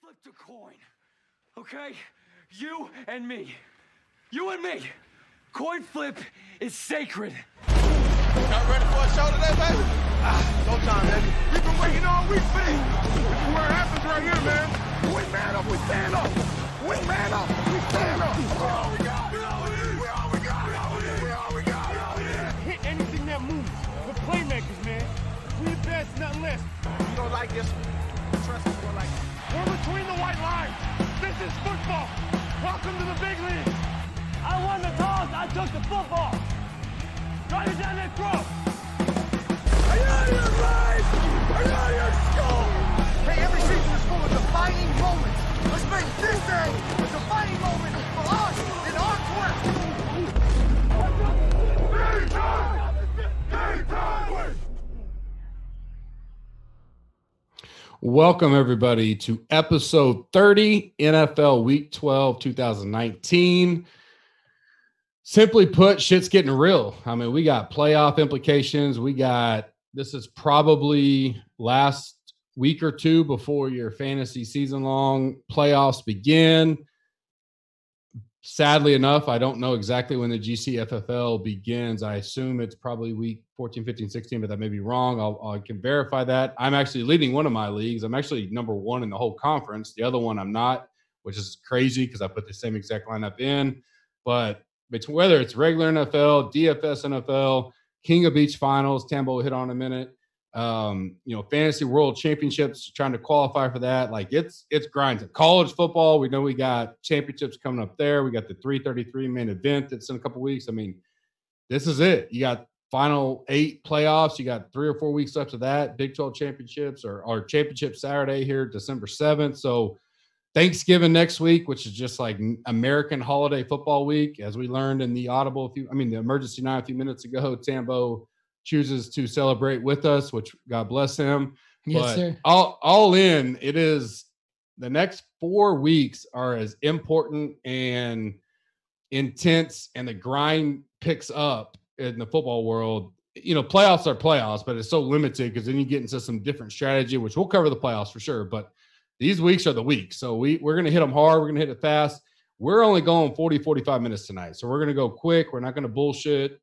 flipped a coin, okay? You and me. You and me. CoinFlip is sacred. Y'all ready for a show today, baby? Showtime, baby. We've been waiting all week for this. This is where it happens right here, man. We man up, we stand up. We man up, we stand up. We all we got. We all we need. We all we got. We all we need. We all we got. We all we need. Hit anything that moves. We're playmakers, man. We the best, nothing less. You don't like this? Trust me, you don't like it. We're between the white lines. This is football. Welcome to the big league. I won the toss. I took the football. Drive it down that throat. Are you out of your mind? Are you out of your skull? Hey, every season is full of defining moments. Let's make this day a defining moment for us in our quest. Game time! Game time! Welcome, everybody, to episode 30, NFL Week 12, 2019. Simply put, shit's getting real. I mean, we got playoff implications. This is probably last week or two before your fantasy season-long playoffs begin. Sadly enough, I don't know exactly when the GCFFL begins. I assume it's probably week 14, 15, 16, but that may be wrong. I can verify that. I'm actually leading one of my leagues. I'm actually number one in the whole conference. The other one I'm not, which is crazy because I put the same exact lineup in. But between whether it's regular NFL, DFS NFL, King of Beach Finals, Tambo will hit on in a minute. Fantasy World Championships, trying to qualify for that. Like it's grinding. College football, we know we got championships coming up there. We got the 333 main event that's in a couple weeks. I mean, this is it. You got final 8 playoffs. You got 3 or 4 weeks left of that. Big 12 championships or championship Saturday here, December 7th. So Thanksgiving next week, which is just like American holiday football week, as we learned in the the emergency 9 a few minutes ago. Tambo chooses to celebrate with us, which God bless him. Yes, but sir. All in, it is the next 4 weeks are as important and intense, and the grind picks up in the football world. Playoffs are playoffs, but it's so limited because then you get into some different strategy, which we'll cover the playoffs for sure. But these weeks are the weeks. So we're going to hit them hard. We're going to hit it fast. We're only going 40, 45 minutes tonight. So we're going to go quick. We're not going to bullshit.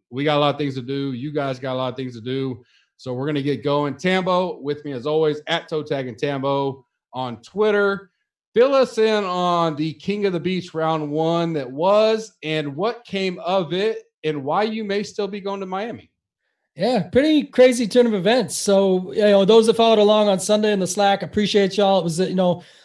We got a lot of things to do. You guys got a lot of things to do. So we're going to get going. Tambo with me as always at Toe Tag and Tambo on Twitter. Fill us in on the King of the Beach round 1 that was, and what came of it, and why you may still be going to Miami. Yeah, pretty crazy turn of events. So, those that followed along on Sunday in the Slack, appreciate y'all. It was, a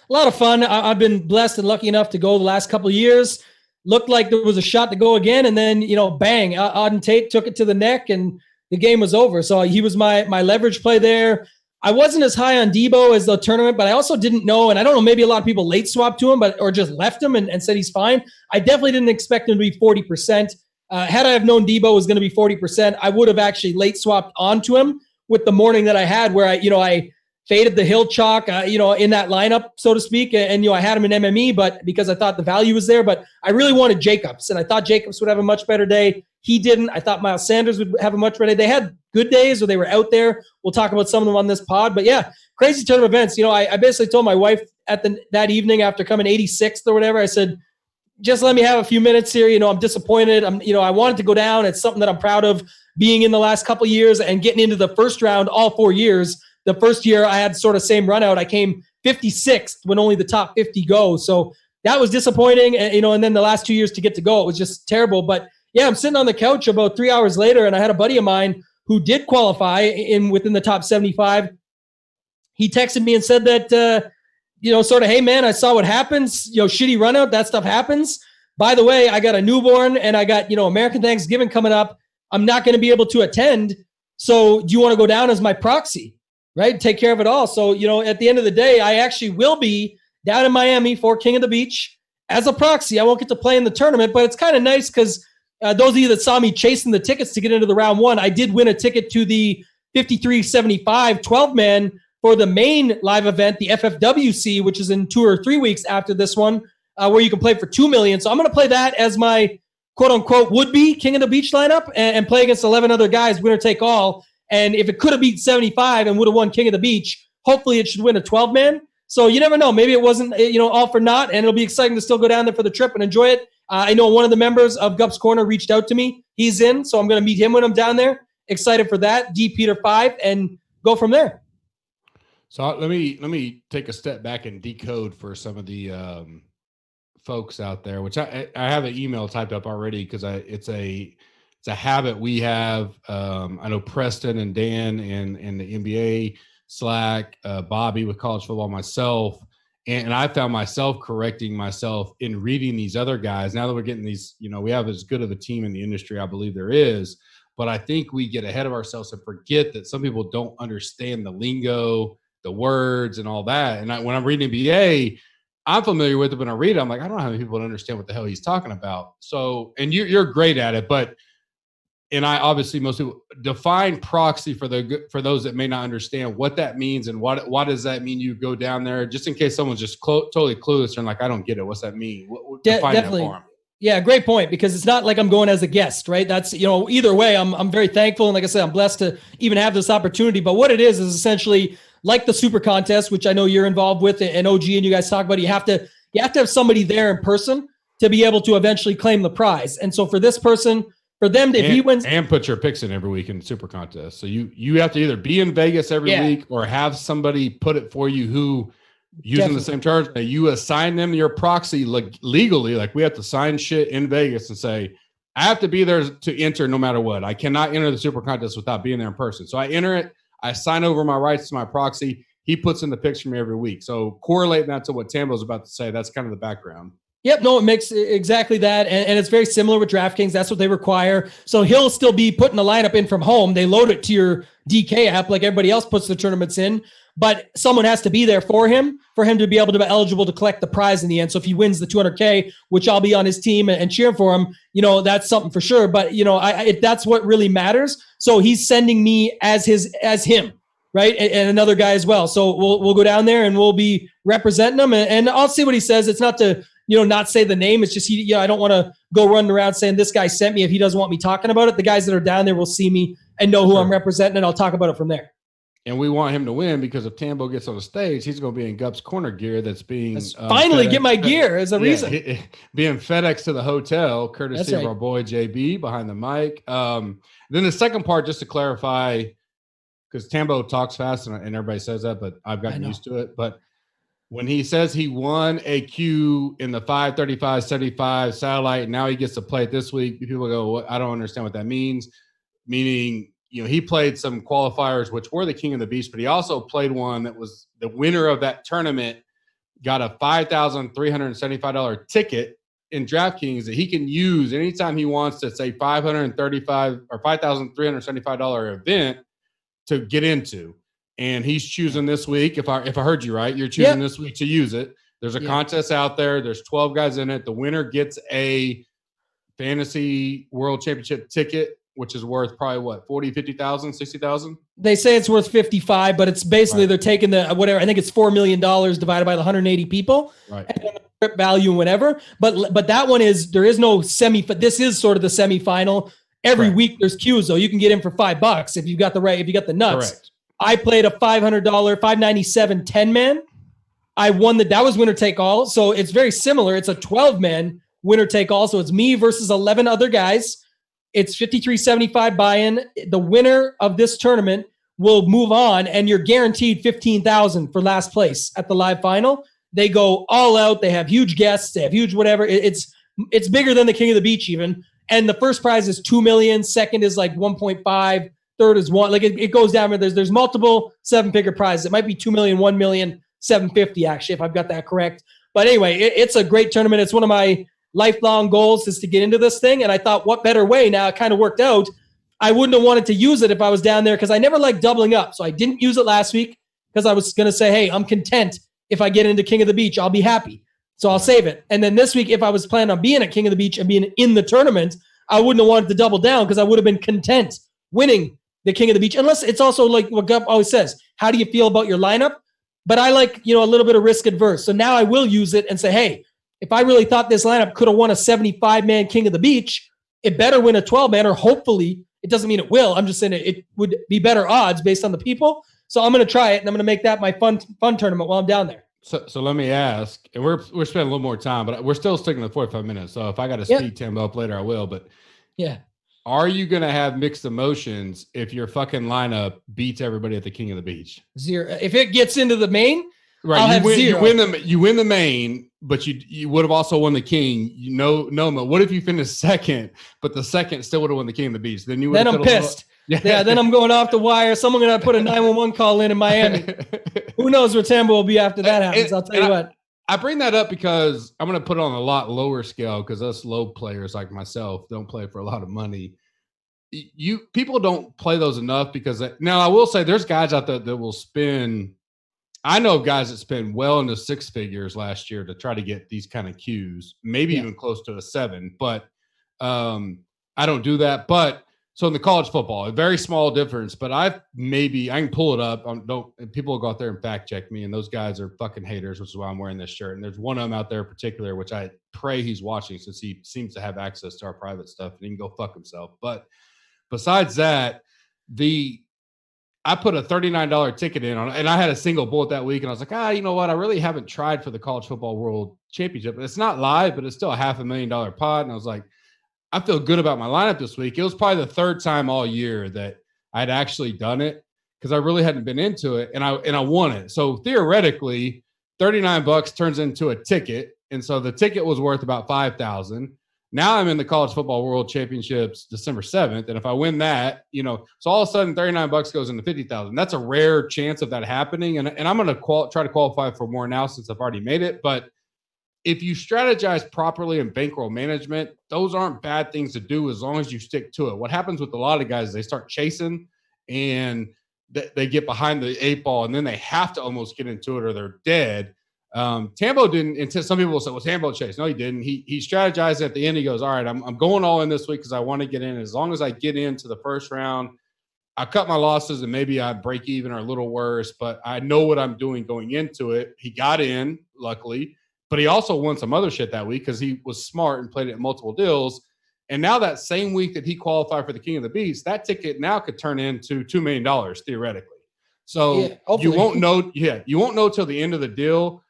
lot of fun. I've been blessed and lucky enough to go the last couple of years. Looked like there was a shot to go again, and then, bang, Auden Tate took it to the neck, and the game was over. So he was my leverage play there. I wasn't as high on Debo as the tournament, but I also didn't know, and I don't know, maybe a lot of people late swapped to him, or just left him and said he's fine. I definitely didn't expect him to be 40%. Had I have known Debo was going to be 40%, I would have actually late swapped onto him with the morning that I had, where I faded the Hill chalk, in that lineup, so to speak. And, I had him in MME, but because I thought the value was there, but I really wanted Jacobs, and I thought Jacobs would have a much better day. He didn't. I thought Miles Sanders would have a much better day. They had good days, or they were out there. We'll talk about some of them on this pod, but yeah, crazy turn of events. I basically told my wife that evening after coming 86th or whatever, I said, just let me have a few minutes here. I'm disappointed. I wanted to go down. It's something that I'm proud of, being in the last couple of years and getting into the first round all 4 years. The first year I had sort of same run out. I came 56th when only the top 50 go. So that was disappointing. And then the last 2 years to get to go, it was just terrible. But yeah, I'm sitting on the couch about 3 hours later, and I had a buddy of mine who did qualify within the top 75. He texted me and said that, sort of, hey man, I saw what happens, shitty run out, that stuff happens. By the way, I got a newborn, and I got, American Thanksgiving coming up. I'm not going to be able to attend. So do you want to go down as my proxy, right? Take care of it all. So, at the end of the day, I actually will be down in Miami for King of the Beach as a proxy. I won't get to play in the tournament, but it's kind of nice because those of you that saw me chasing the tickets to get into the round 1, I did win a ticket to the 53.75 12-man for the main live event, the FFWC, which is in 2 or 3 weeks after this one, where you can play for $2 million. So I'm going to play that as my quote-unquote would-be King of the Beach lineup and play against 11 other guys, winner take all. And if it could have beat 75 and would have won King of the Beach, hopefully it should win a 12-man. So you never know. Maybe it wasn't, all for naught, and it'll be exciting to still go down there for the trip and enjoy it. I know one of the members of Gup's Corner reached out to me. He's in, so I'm going to meet him when I'm down there. Excited for that. D Peter 5 and go from there. So let me take a step back and decode for some of the folks out there, which I have an email typed up already because it's a habit we have. I know Preston and Dan and the NBA Slack, Bobby with college football, myself, and I found myself correcting myself in reading these other guys. Now that we're getting these, we have as good of a team in the industry, I believe there is, but I think we get ahead of ourselves and forget that some people don't understand the lingo, the words, and all that. And when I'm reading NBA, I'm familiar with it. When I read it, I'm like, I don't know how many people understand what the hell he's talking about. So, and you're great at it, but. And I obviously most people define proxy for those that may not understand what that means and what does that mean. You go down there just in case someone's just totally clueless and like, I don't get it. What's that mean? Define definitely. That for 'em. Yeah, great point, because it's not like I'm going as a guest, right? That's, either way, I'm very thankful. And like I said, I'm blessed to even have this opportunity. But what it is essentially like the super contest, which I know you're involved with, and OG and you guys talk about it. You have to have somebody there in person to be able to eventually claim the prize. And so for this person, for them, if he wins and put your picks in every week in the super contest. So you have to either be in Vegas every week or have somebody put it for you who using the same charge. You assign them your proxy legally. Like we have to sign shit in Vegas and say, I have to be there to enter no matter what. I cannot enter the super contest without being there in person. So I enter it. I sign over my rights to my proxy. He puts in the picks for me every week. So correlating that to what Tambo's about to say, that's kind of the background. Yep, no, it makes exactly that. And it's very similar with DraftKings. That's what they require. So he'll still be putting the lineup in from home. They load it to your DK app like everybody else puts the tournaments in. But someone has to be there for him to be able to be eligible to collect the prize in the end. So if he wins the $200K, which I'll be on his team and cheering for him, that's something for sure. But, that's what really matters. So he's sending me as him, right? And another guy as well. So we'll go down there and we'll be representing him. And I'll see what he says. It's not to not say the name. It's just, I don't want to go running around saying this guy sent me if he doesn't want me talking about it. The guys that are down there will see me and know who I'm representing, and I'll talk about it from there. And we want him to win because if Tambo gets on the stage, he's going to be in Gup's Corner gear that's being finally get my gear as a reason. Being FedEx to the hotel, courtesy of our boy JB behind the mic. Then the second part, just to clarify, because Tambo talks fast and everybody says that, but I've gotten used to it. But when he says he won a Q in the 535-75 satellite, and now he gets to play it this week, people go, I don't understand what that means. Meaning, he played some qualifiers, which were the King of the Beach, but he also played one that was the winner of that tournament, got a $5,375 ticket in DraftKings that he can use anytime he wants to, say $535 or $5,375 event to get into. And he's choosing this week. If I heard you right, you're choosing this week to use it. There's a contest out there. There's 12 guys in it. The winner gets a fantasy world championship ticket, which is worth probably what, 40, 50,000, 60,000? They say it's worth 55, but it's basically they're taking the whatever. I think it's $4 million divided by the 180 people. Right. And then the trip value and whatever. But that one there is no this is sort of the semifinal. Every week there's Qs though. You can get in for $5 if you got the nuts. Correct. I played a $500, $597 10-man. I won that was winner take all. So it's very similar. It's a 12-man winner take all. So it's me versus 11 other guys. It's $53.75 buy-in. The winner of this tournament will move on, and you're guaranteed $15,000 for last place at the live final. They go all out. They have huge guests. They have huge whatever. It's bigger than the King of the Beach even. And the first prize is $2 million. Second is like 1.5. Third is one. Like it goes down. There's multiple seven-figure prizes. It might be $2 million, $1 million, $750 actually, if I've got that correct. But anyway, it's a great tournament. It's one of my lifelong goals is to get into this thing. And I thought, what better way? Now it kind of worked out. I wouldn't have wanted to use it if I was down there because I never liked doubling up. So I didn't use it last week because I was going to say, hey, I'm content. If I get into King of the Beach, I'll be happy. So I'll save it. And then this week, if I was planning on being at King of the Beach and being in the tournament, I wouldn't have wanted to double down because I would have been content winning the King of the Beach. Unless it's also like what Gup always says, how do you feel about your lineup? But I like, a little bit of risk adverse. So now I will use it and say, hey, if I really thought this lineup could have won a 75-man King of the Beach, it better win a 12-man, or hopefully, it doesn't mean it will. I'm just saying it would be better odds based on the people. So I'm going to try it, and I'm going to make that my fun tournament while I'm down there. So let me ask, and we're spending a little more time, but we're still sticking to 45 minutes. So if I got to speed Tambo up later, I will. But Yeah. are you going to have mixed emotions if your fucking lineup beats everybody at the King of the Beach? 0. If it gets into the main, right, I'll have 0. You win the main, but you would have also won the King. No. What if you finished second, but the second still would have won the King of the Beach? Then I'm pissed. Yeah, then I'm going off the wire. Someone going to put a 911 call in Miami. Who knows where Tambo will be after that happens? I'll tell you what. I bring that up because I'm going to put it on a lot lower scale because us low players like myself don't play for a lot of money. People don't play those enough because now I will say there's guys out there that will spend. I know of guys that spend well into 6 figures last year to try to get these kind of cues, maybe even close to a 7. But I don't do that. But so in the college football, a very small difference. But I can pull it up. People will go out there and fact check me, and those guys are fucking haters, which is why I'm wearing this shirt. And there's one of them out there in particular, which I pray he's watching since he seems to have access to our private stuff, and he can go fuck himself. But besides that, I put a $39 ticket in on it, and I had a single bullet that week, and I was like, you know what? I really haven't tried for the College Football World Championship. It's not live, but it's still a $500,000 pot. And I was like, I feel good about my lineup this week. It was probably the 3rd time all year that I'd actually done it because I really hadn't been into it, and I won it. So theoretically, $39 turns into a ticket, and so the ticket was worth about $5,000. Now I'm in the College Football World Championships December 7th. And if I win that, so all of a sudden $39 goes into $50,000. That's a rare chance of that happening. And I'm going to try to qualify for more now since I've already made it. But if you strategize properly in bankroll management, those aren't bad things to do as long as you stick to it. What happens with a lot of guys is they start chasing and they get behind the 8 ball, and then they have to almost get into it or they're dead. Tambo didn't, until some people will say, well, Tambo chased. No, he didn't. He strategized at the end. He goes, all right, I'm going all in this week because I want to get in. As long as I get into the first round, I cut my losses and maybe I break even or a little worse, but I know what I'm doing going into it. He got in, luckily, but he also won some other shit that week because he was smart and played it in multiple deals. And now that same week that he qualified for the King of the Beast, that ticket now could turn into $2 million theoretically. So you won't know. Yeah, you won't know till the end of the deal.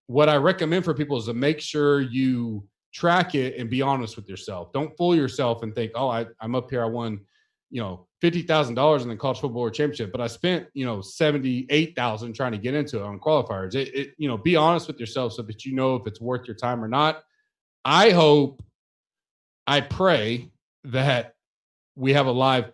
What I recommend for people is to make sure you track it and be honest with yourself. Don't fool yourself and think, I'm up here. I won, $50,000 in the College Football World Championship, but I spent, $78,000 trying to get into it on qualifiers. Be honest with yourself so that you know if it's worth your time or not. I pray that we have a live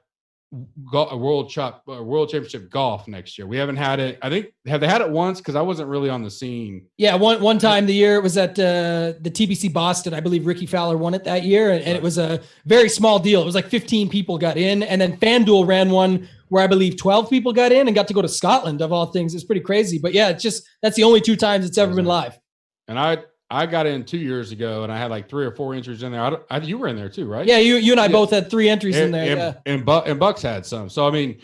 World Championship golf next year. We haven't had it. I think, have they had it once? Because I wasn't really on the scene. Yeah, one time the year it was at the TBC Boston. I believe Ricky Fowler won it that year, and it was a very small deal. It was like 15 people got in, and then FanDuel ran one where I believe 12 people got in and got to go to Scotland, of all things. It's pretty crazy. But yeah, that's the only 2 times it's ever been live. And I got in 2 years ago, and I had like 3 or 4 entries in there. You were in there too, right? Yeah, you and I both had 3 entries in there. And Bucks had some. So I mean,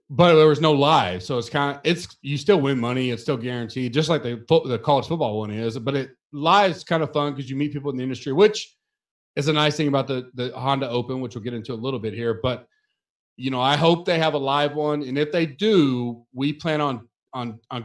but there was no live, so you still win money. It's still guaranteed, just like the college football one is. But live's kind of fun because you meet people in the industry, which is a nice thing about the Honda Open, which we'll get into a little bit here. But I hope they have a live one, and if they do, we plan on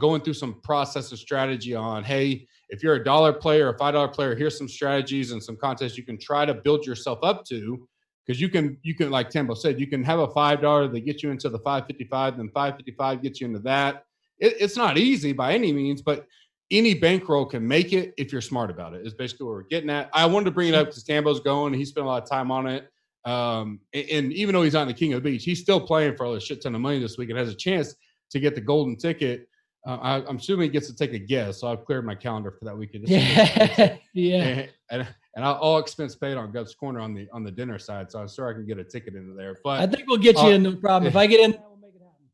going through some process and strategy on, hey, if you're a $1 player or $5 player, here's some strategies and some contests you can try to build yourself up to. Because you can, like Tambo said, you can have a $5 that gets you into the 555, then 555 gets you into that. It's not easy by any means, but any bankroll can make it if you're smart about it, is basically what we're getting at. I wanted to bring it up because Tambo's going. He spent a lot of time on it. And even though he's not the King of the Beach, he's still playing for a shit ton of money this week and has a chance to get the golden ticket. I'm assuming he gets to take a guess, so I've cleared my calendar for that weekend. Yeah. And I'll all expense paid on Gov's Corner on the dinner side, so I'm sure I can get a ticket into there. But I think we'll get you in, no problem. If I get in, we'll make it happen.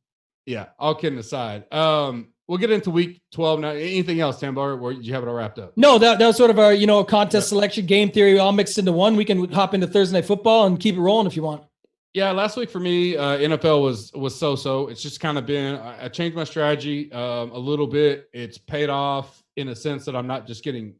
Yeah, all kidding aside. We'll get into week 12 now. Anything else, Tambo, or did you have it all wrapped up? No, that was sort of our contest selection game theory all mixed into one. We can hop into Thursday Night Football and keep it rolling if you want. Yeah, last week for me, NFL was so-so. It's just kind of been, I changed my strategy a little bit. It's paid off in a sense that I'm not just getting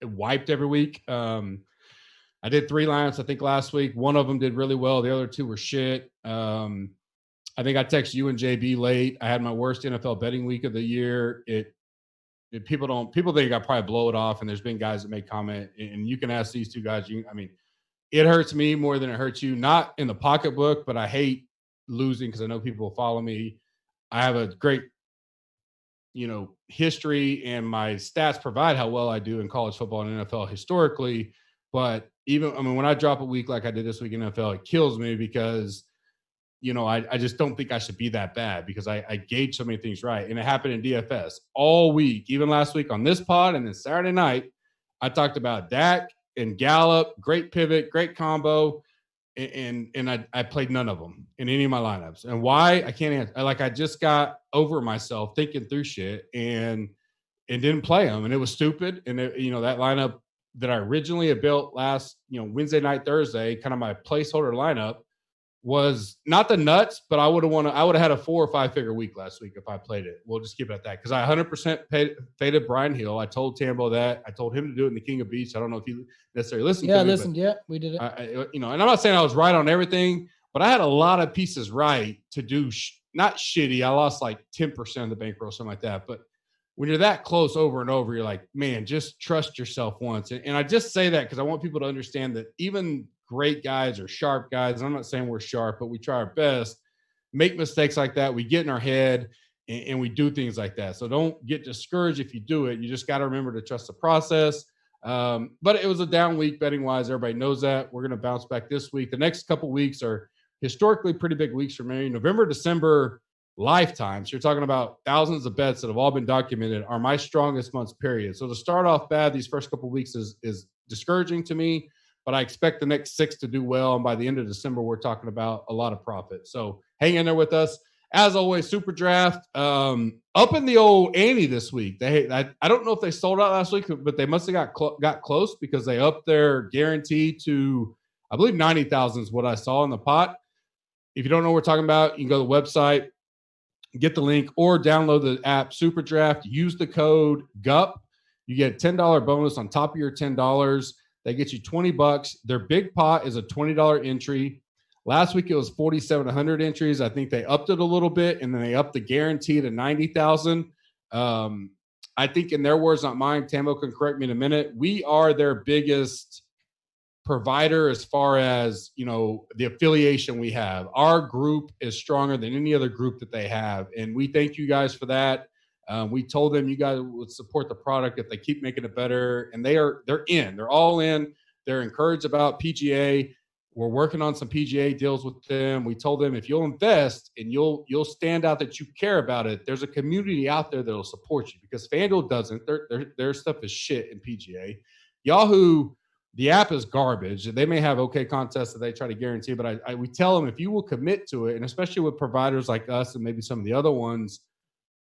wiped every week. I did 3 lineups, I think, last week. One of them did really well. The other 2 were shit. I think I texted you and JB late. I had my worst NFL betting week of the year. People think I probably blow it off, and there's been guys that make comment, and you can ask these two guys. It hurts me more than it hurts you, not in the pocketbook, but I hate losing because I know people will follow me. I have a great, history, and my stats provide how well I do in college football and NFL historically. But when I drop a week like I did this week in NFL, it kills me because I just don't think I should be that bad because I gauge so many things right. And it happened in DFS all week, even last week on this pod. And then Saturday night, I talked about Dak and Gallup, great pivot, great combo. And I played none of them in any of my lineups. And why? I can't answer. I just got over myself thinking through shit and didn't play them. And it was stupid. And that lineup that I originally had built last, Wednesday night, Thursday, kind of my placeholder lineup, was not the nuts, but I would have had a 4 or 5 figure week last week if I played it. We'll just keep it at that because I 100% faded Brian Hill. I told Tambo that. I told him to do it in the King of Beach. I don't know if he necessarily listened. Yeah, listen. Yeah, we did it. And I'm not saying I was right on everything, but I had a lot of pieces right to do. Not shitty. I lost like 10% of the bankroll, something like that. But when you're that close over and over, you're like, man, just trust yourself once. And I just say that because I want people to understand that even great guys or sharp guys, I'm not saying we're sharp, but we try our best, make mistakes like that. We get in our head and we do things like that. So don't get discouraged if you do it. You just got to remember to trust the process. But it was a down week betting wise. Everybody knows that. We're going to bounce back this week. The next couple weeks are historically pretty big weeks for me. November, December, lifetime. So you're talking about thousands of bets that have all been documented are my strongest months, period. So to start off bad, these first couple of weeks is discouraging to me, but I expect the next 6 to do well. And by the end of December, we're talking about a lot of profit. So hang in there with us. As always, Super Draft up in the old ante this week. I don't know if they sold out last week, but they must have got close because they upped their guarantee to, I believe, 90,000 is what I saw in the pot. If you don't know what we're talking about, you can go to the website, get the link, or download the app Super Draft. Use the code GUP. You get a $10 bonus on top of your $10. They get you $20. Their big pot is a $20 entry. Last week it was 4,700 entries. I think they upped it a little bit, and then they upped the guarantee to 90,000. I think, in their words, not mine, Tambo can correct me in a minute, we are their biggest provider as far as, the affiliation we have. Our group is stronger than any other group that they have, and we thank you guys for that. We told them you guys would support the product if they keep making it better, and they're all in. They're encouraged about PGA. We're working on some PGA deals with them. We told them if you'll invest and you'll stand out that you care about it, there's a community out there that'll support you, because FanDuel doesn't. Their stuff is shit in PGA. Yahoo, the app is garbage. They may have okay contests that they try to guarantee, but we tell them if you will commit to it, and especially with providers like us and maybe some of the other ones,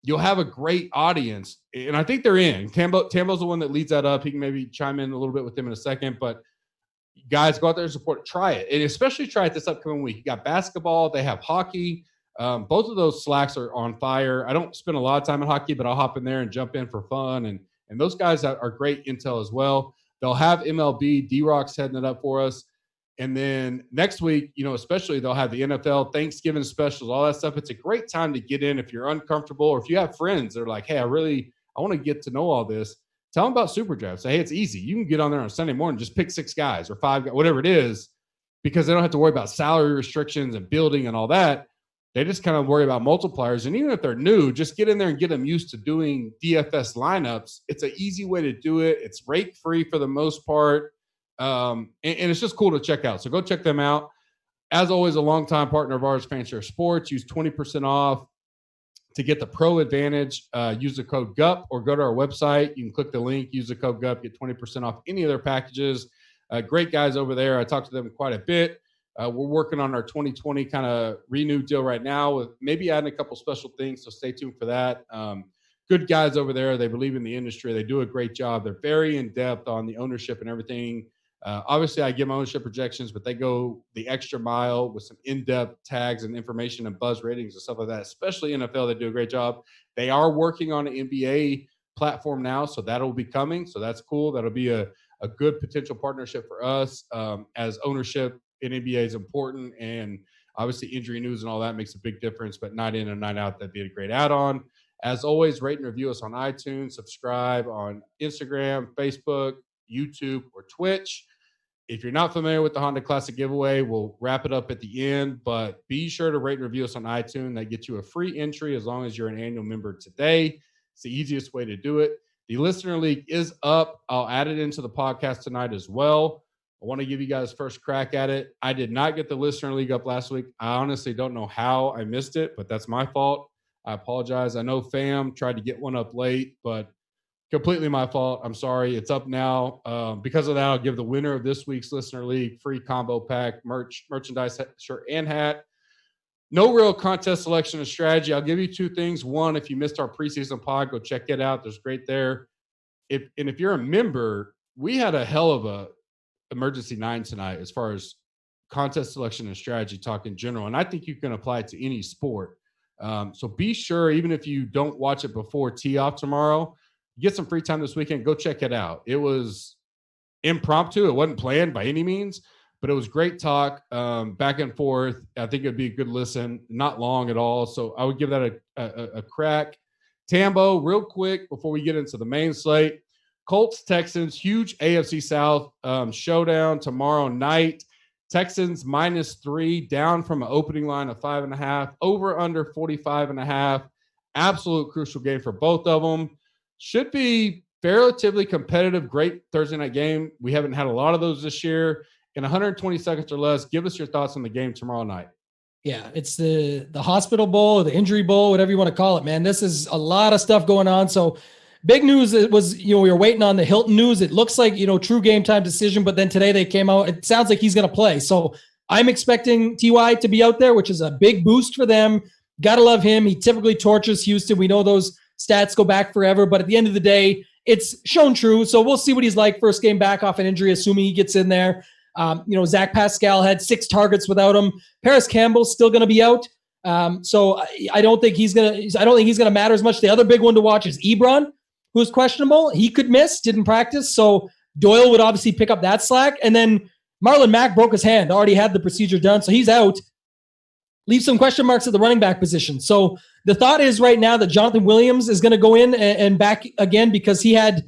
you'll have a great audience. And I think they're in. Tambo's the one that leads that up. He can maybe chime in a little bit with them in a second, but guys, go out there and support. Try it, and especially try it this upcoming week. You got basketball. They have hockey. Both of those slacks are on fire. I don't spend a lot of time in hockey, but I'll hop in there and jump in for fun. And those guys are great intel as well. They'll have MLB. D-Rock's heading it up for us. And then next week, especially they'll have the NFL, Thanksgiving specials, all that stuff. It's a great time to get in if you're uncomfortable, or if you have friends that are like, hey, I want to get to know all this. Tell them about Super Draft. Say, hey, it's easy. You can get on there on Sunday morning, just pick 6 guys or 5 guys, whatever it is, because they don't have to worry about salary restrictions and building and all that. They just kind of worry about multipliers. And even if they're new, just get in there and get them used to doing DFS lineups. It's an easy way to do it. It's rate free for the most part. And it's just cool to check out. So go check them out. As always, a longtime partner of ours, Fanshare Sports. Use 20% off to get the pro advantage. Use the code GUP, or go to our website. You can click the link, use the code GUP, get 20% off any of their packages. Great guys over there. I talked to them quite a bit. We're working on our 2020 kind of renewed deal right now, with maybe adding a couple special things. So stay tuned for that. Good guys over there. They believe in the industry. They do a great job. They're very in depth on the ownership and everything. Obviously, I give my ownership projections, but they go the extra mile with some in-depth tags and information and buzz ratings and stuff like that, especially NFL. They do a great job. They are working on an NBA platform now, so that'll be coming. So that's cool. That'll be a good potential partnership for us, as ownership in NBA is important. And obviously injury news and all that makes a big difference, but night in and night out, that'd be a great add-on. As always, rate and review us on iTunes, subscribe on Instagram, Facebook, YouTube, or Twitch. If you're not familiar with the Honda Classic giveaway, we'll wrap it up at the end, but be sure to rate and review us on iTunes. That gets you a free entry as long as you're an annual member today. It's the easiest way to do it. The Listener League is up. I'll add it into the podcast tonight as well. I want to give you guys first crack at it. I did not get the Listener League up last week. I honestly don't know how I missed it, but that's my fault. I apologize. I know Fam tried to get one up late, but completely my fault. I'm sorry. It's up now. Because of that, I'll give the winner of this week's Listener League free combo pack, merchandise, shirt, and hat. No real contest selection and strategy. I'll give you two things. One, if you missed our preseason pod, go check it out. There's great there. If you're a member, we had a hell of a emergency 9 tonight as far as contest selection and strategy talk in general. And I think you can apply it to any sport. So be sure, even if you don't watch it before tee off tomorrow, get some free time this weekend, go check it out. It was impromptu. It wasn't planned by any means, but it was great talk, back and forth. I think it'd be a good listen, not long at all. So I would give that a crack. Tambo, real quick, before we get into the main slate, Colts, Texans, huge AFC South showdown tomorrow night. Texans -3, down from an opening line of 5.5, over under 45.5. Absolute crucial game for both of them. Should be relatively competitive. Great Thursday night game. We haven't had a lot of those this year. In 120 seconds or less, give us your thoughts on the game tomorrow night. Yeah, it's the hospital bowl or the injury bowl, whatever you want to call it, man. This is a lot of stuff going on. So big news, it was, we were waiting on the Hilton news. It looks like, true game time decision, but then today they came out. It sounds like he's going to play. So I'm expecting TY to be out there, which is a big boost for them. Got to love him. He typically tortures Houston. We know those stats go back forever, but at the end of the day, it's shown true. So we'll see what he's like first game back off an injury, assuming he gets in there. Zach Pascal had 6 targets without him. Paris Campbell's still going to be out. So I don't think he's going to matter as much. The other big one to watch is Ebron, who's questionable. He could miss, didn't practice. So Doyle would obviously pick up that slack. And then Marlon Mack broke his hand, already had the procedure done. So he's out. Leave some question marks at the running back position. So the thought is right now that Jonathan Williams is going to go in and back again, because he had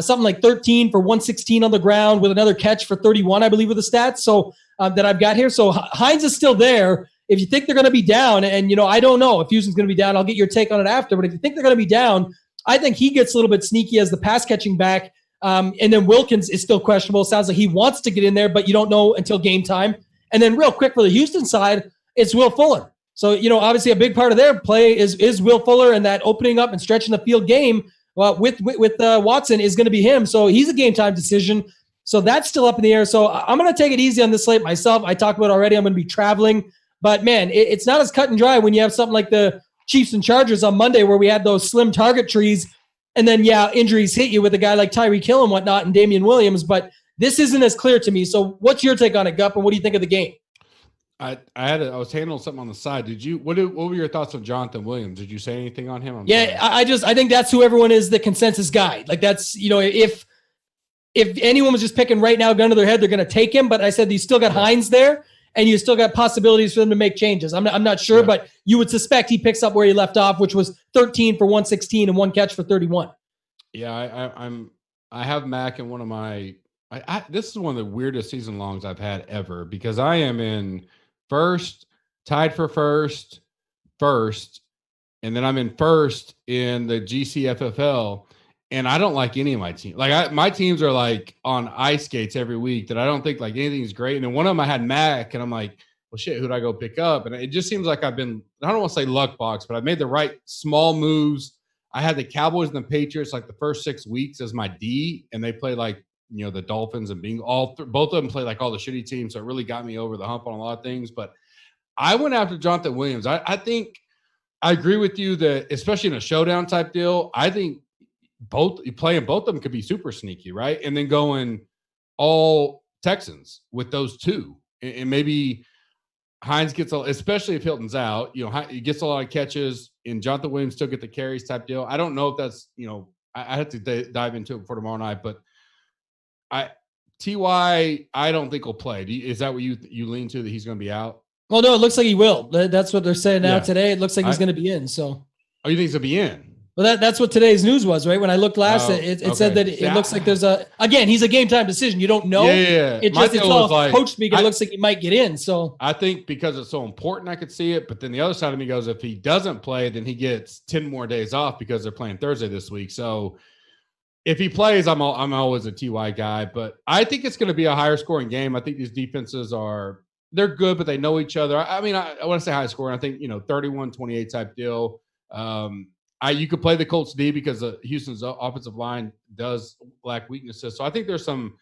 something like 13 for 116 on the ground with another catch for 31, I believe, with the stats. So that I've got here. So Hines is still there. If you think they're going to be down, and I don't know if Houston's going to be down, I'll get your take on it after. But if you think they're going to be down, I think he gets a little bit sneaky as the pass catching back. And then Wilkins is still questionable. Sounds like he wants to get in there, but you don't know until game time. And then real quick for the Houston side, it's Will Fuller. So, obviously a big part of their play is Will Fuller, and that opening up and stretching the field game with Watson is going to be him. So he's a game time decision. So that's still up in the air. So I'm going to take it easy on this slate myself. I talked about already, I'm going to be traveling, but man, it's not as cut and dry when you have something like the Chiefs and Chargers on Monday, where we had those slim target trees, and then injuries hit you with a guy like Tyreek Hill and whatnot and Damian Williams. But this isn't as clear to me. So what's your take on it, Gup, and what do you think of the game? I was handling something on the side. What were your thoughts on Jonathan Williams? Did you say anything on him? I think that's who everyone is, the consensus guy. Like that's, if anyone was just picking right now, gun to their head, they're going to take him. But I said, you still got Hines there, and you still got possibilities for them to make changes. I'm not sure, but you would suspect he picks up where he left off, which was 13 for 116 and 1 catch for 31. Yeah, I have Mac in one of my, this is one of the weirdest season longs I've had ever, because I am in first, tied for first, and then I'm in first in the GCFFL, and I don't like any of my teams. My teams are like on ice skates every week that I don't think like anything's great. And then one of them I had Mac, and I'm like, well, shit, who'd I go pick up? And it just seems like I've been, I don't want to say luck box, but I've made the right small moves. I had the Cowboys and the Patriots like the first 6 weeks as my D, and they played like, the Dolphins and both of them play like all the shitty teams. So it really got me over the hump on a lot of things. But I went after Jonathan Williams. I think I agree with you that, especially in a showdown type deal, I think playing both of them could be super sneaky, right? And then going all Texans with those two. And maybe Hines gets, especially if Hilton's out, he gets a lot of catches, and Jonathan Williams still get the carries type deal. I don't know if that's, I have to dive into it before tomorrow night, but TY, I don't think will play. Is that what you lean to, that he's going to be out? Well, no, it looks like he will. That's what they're saying now today. It looks like he's going to be in. So, you think he's going to be in? Well, that's what today's news was, right? When I looked last, it said that it looks like there's again, he's a game time decision. You don't know. Yeah. It's all coach speak. It looks like he might get in. So I think because it's so important, I could see it. But then the other side of me goes, if he doesn't play, then he gets 10 more days off because they're playing Thursday this week. So if he plays, I'm always a TY guy. But I think it's going to be a higher scoring game. I think these defenses they're good, but they know each other. I mean, I want to say high scoring. I think 31-28 type deal. You could play the Colts D because Houston's offensive line does lack weaknesses. So I think there's some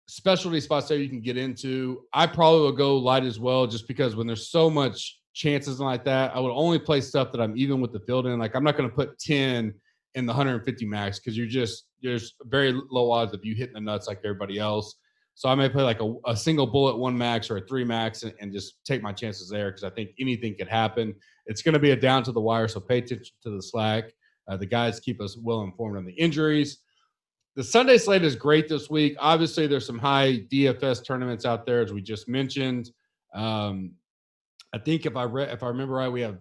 specialty spots there you can get into. I probably will go light as well, just because when there's so much chances like that, I would only play stuff that I'm even with the field in. Like, I'm not going to put 10 in the 150 max because there's very low odds of you hitting the nuts like everybody else. So I may play like a single bullet 1 max or a 3 max and just take my chances there because I think anything could happen. It's going to be a down to the wire, so pay attention to the slack. The guys keep us well informed on the injuries. The Sunday slate is great this week. Obviously, there's some high DFS tournaments out there, as we just mentioned. I think if I remember right,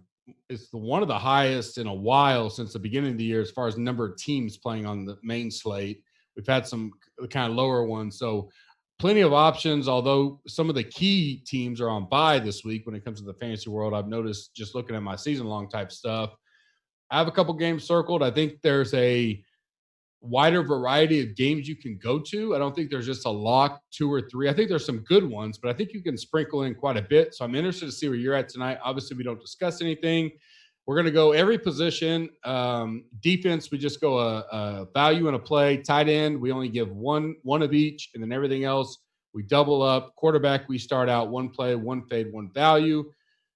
it's one of the highest in a while since the beginning of the year as far as number of teams playing on the main slate. We've had some kind of lower ones, so plenty of options, although some of the key teams are on bye this week when it comes to the fantasy world. I've noticed just looking at my season-long type stuff. I have a couple games circled. I think there's a wider variety of games you can go to. I don't think there's just a lock 2 or 3. I think there's some good ones, but I think you can sprinkle in quite a bit. So I'm interested to see where you're at tonight. Obviously, we don't discuss anything. We're going to go every position. Defense, we just go a value and a play. Tight end, we only give one of each, and then everything else, we double up. Quarterback, we start out 1 play, 1 fade, 1 value.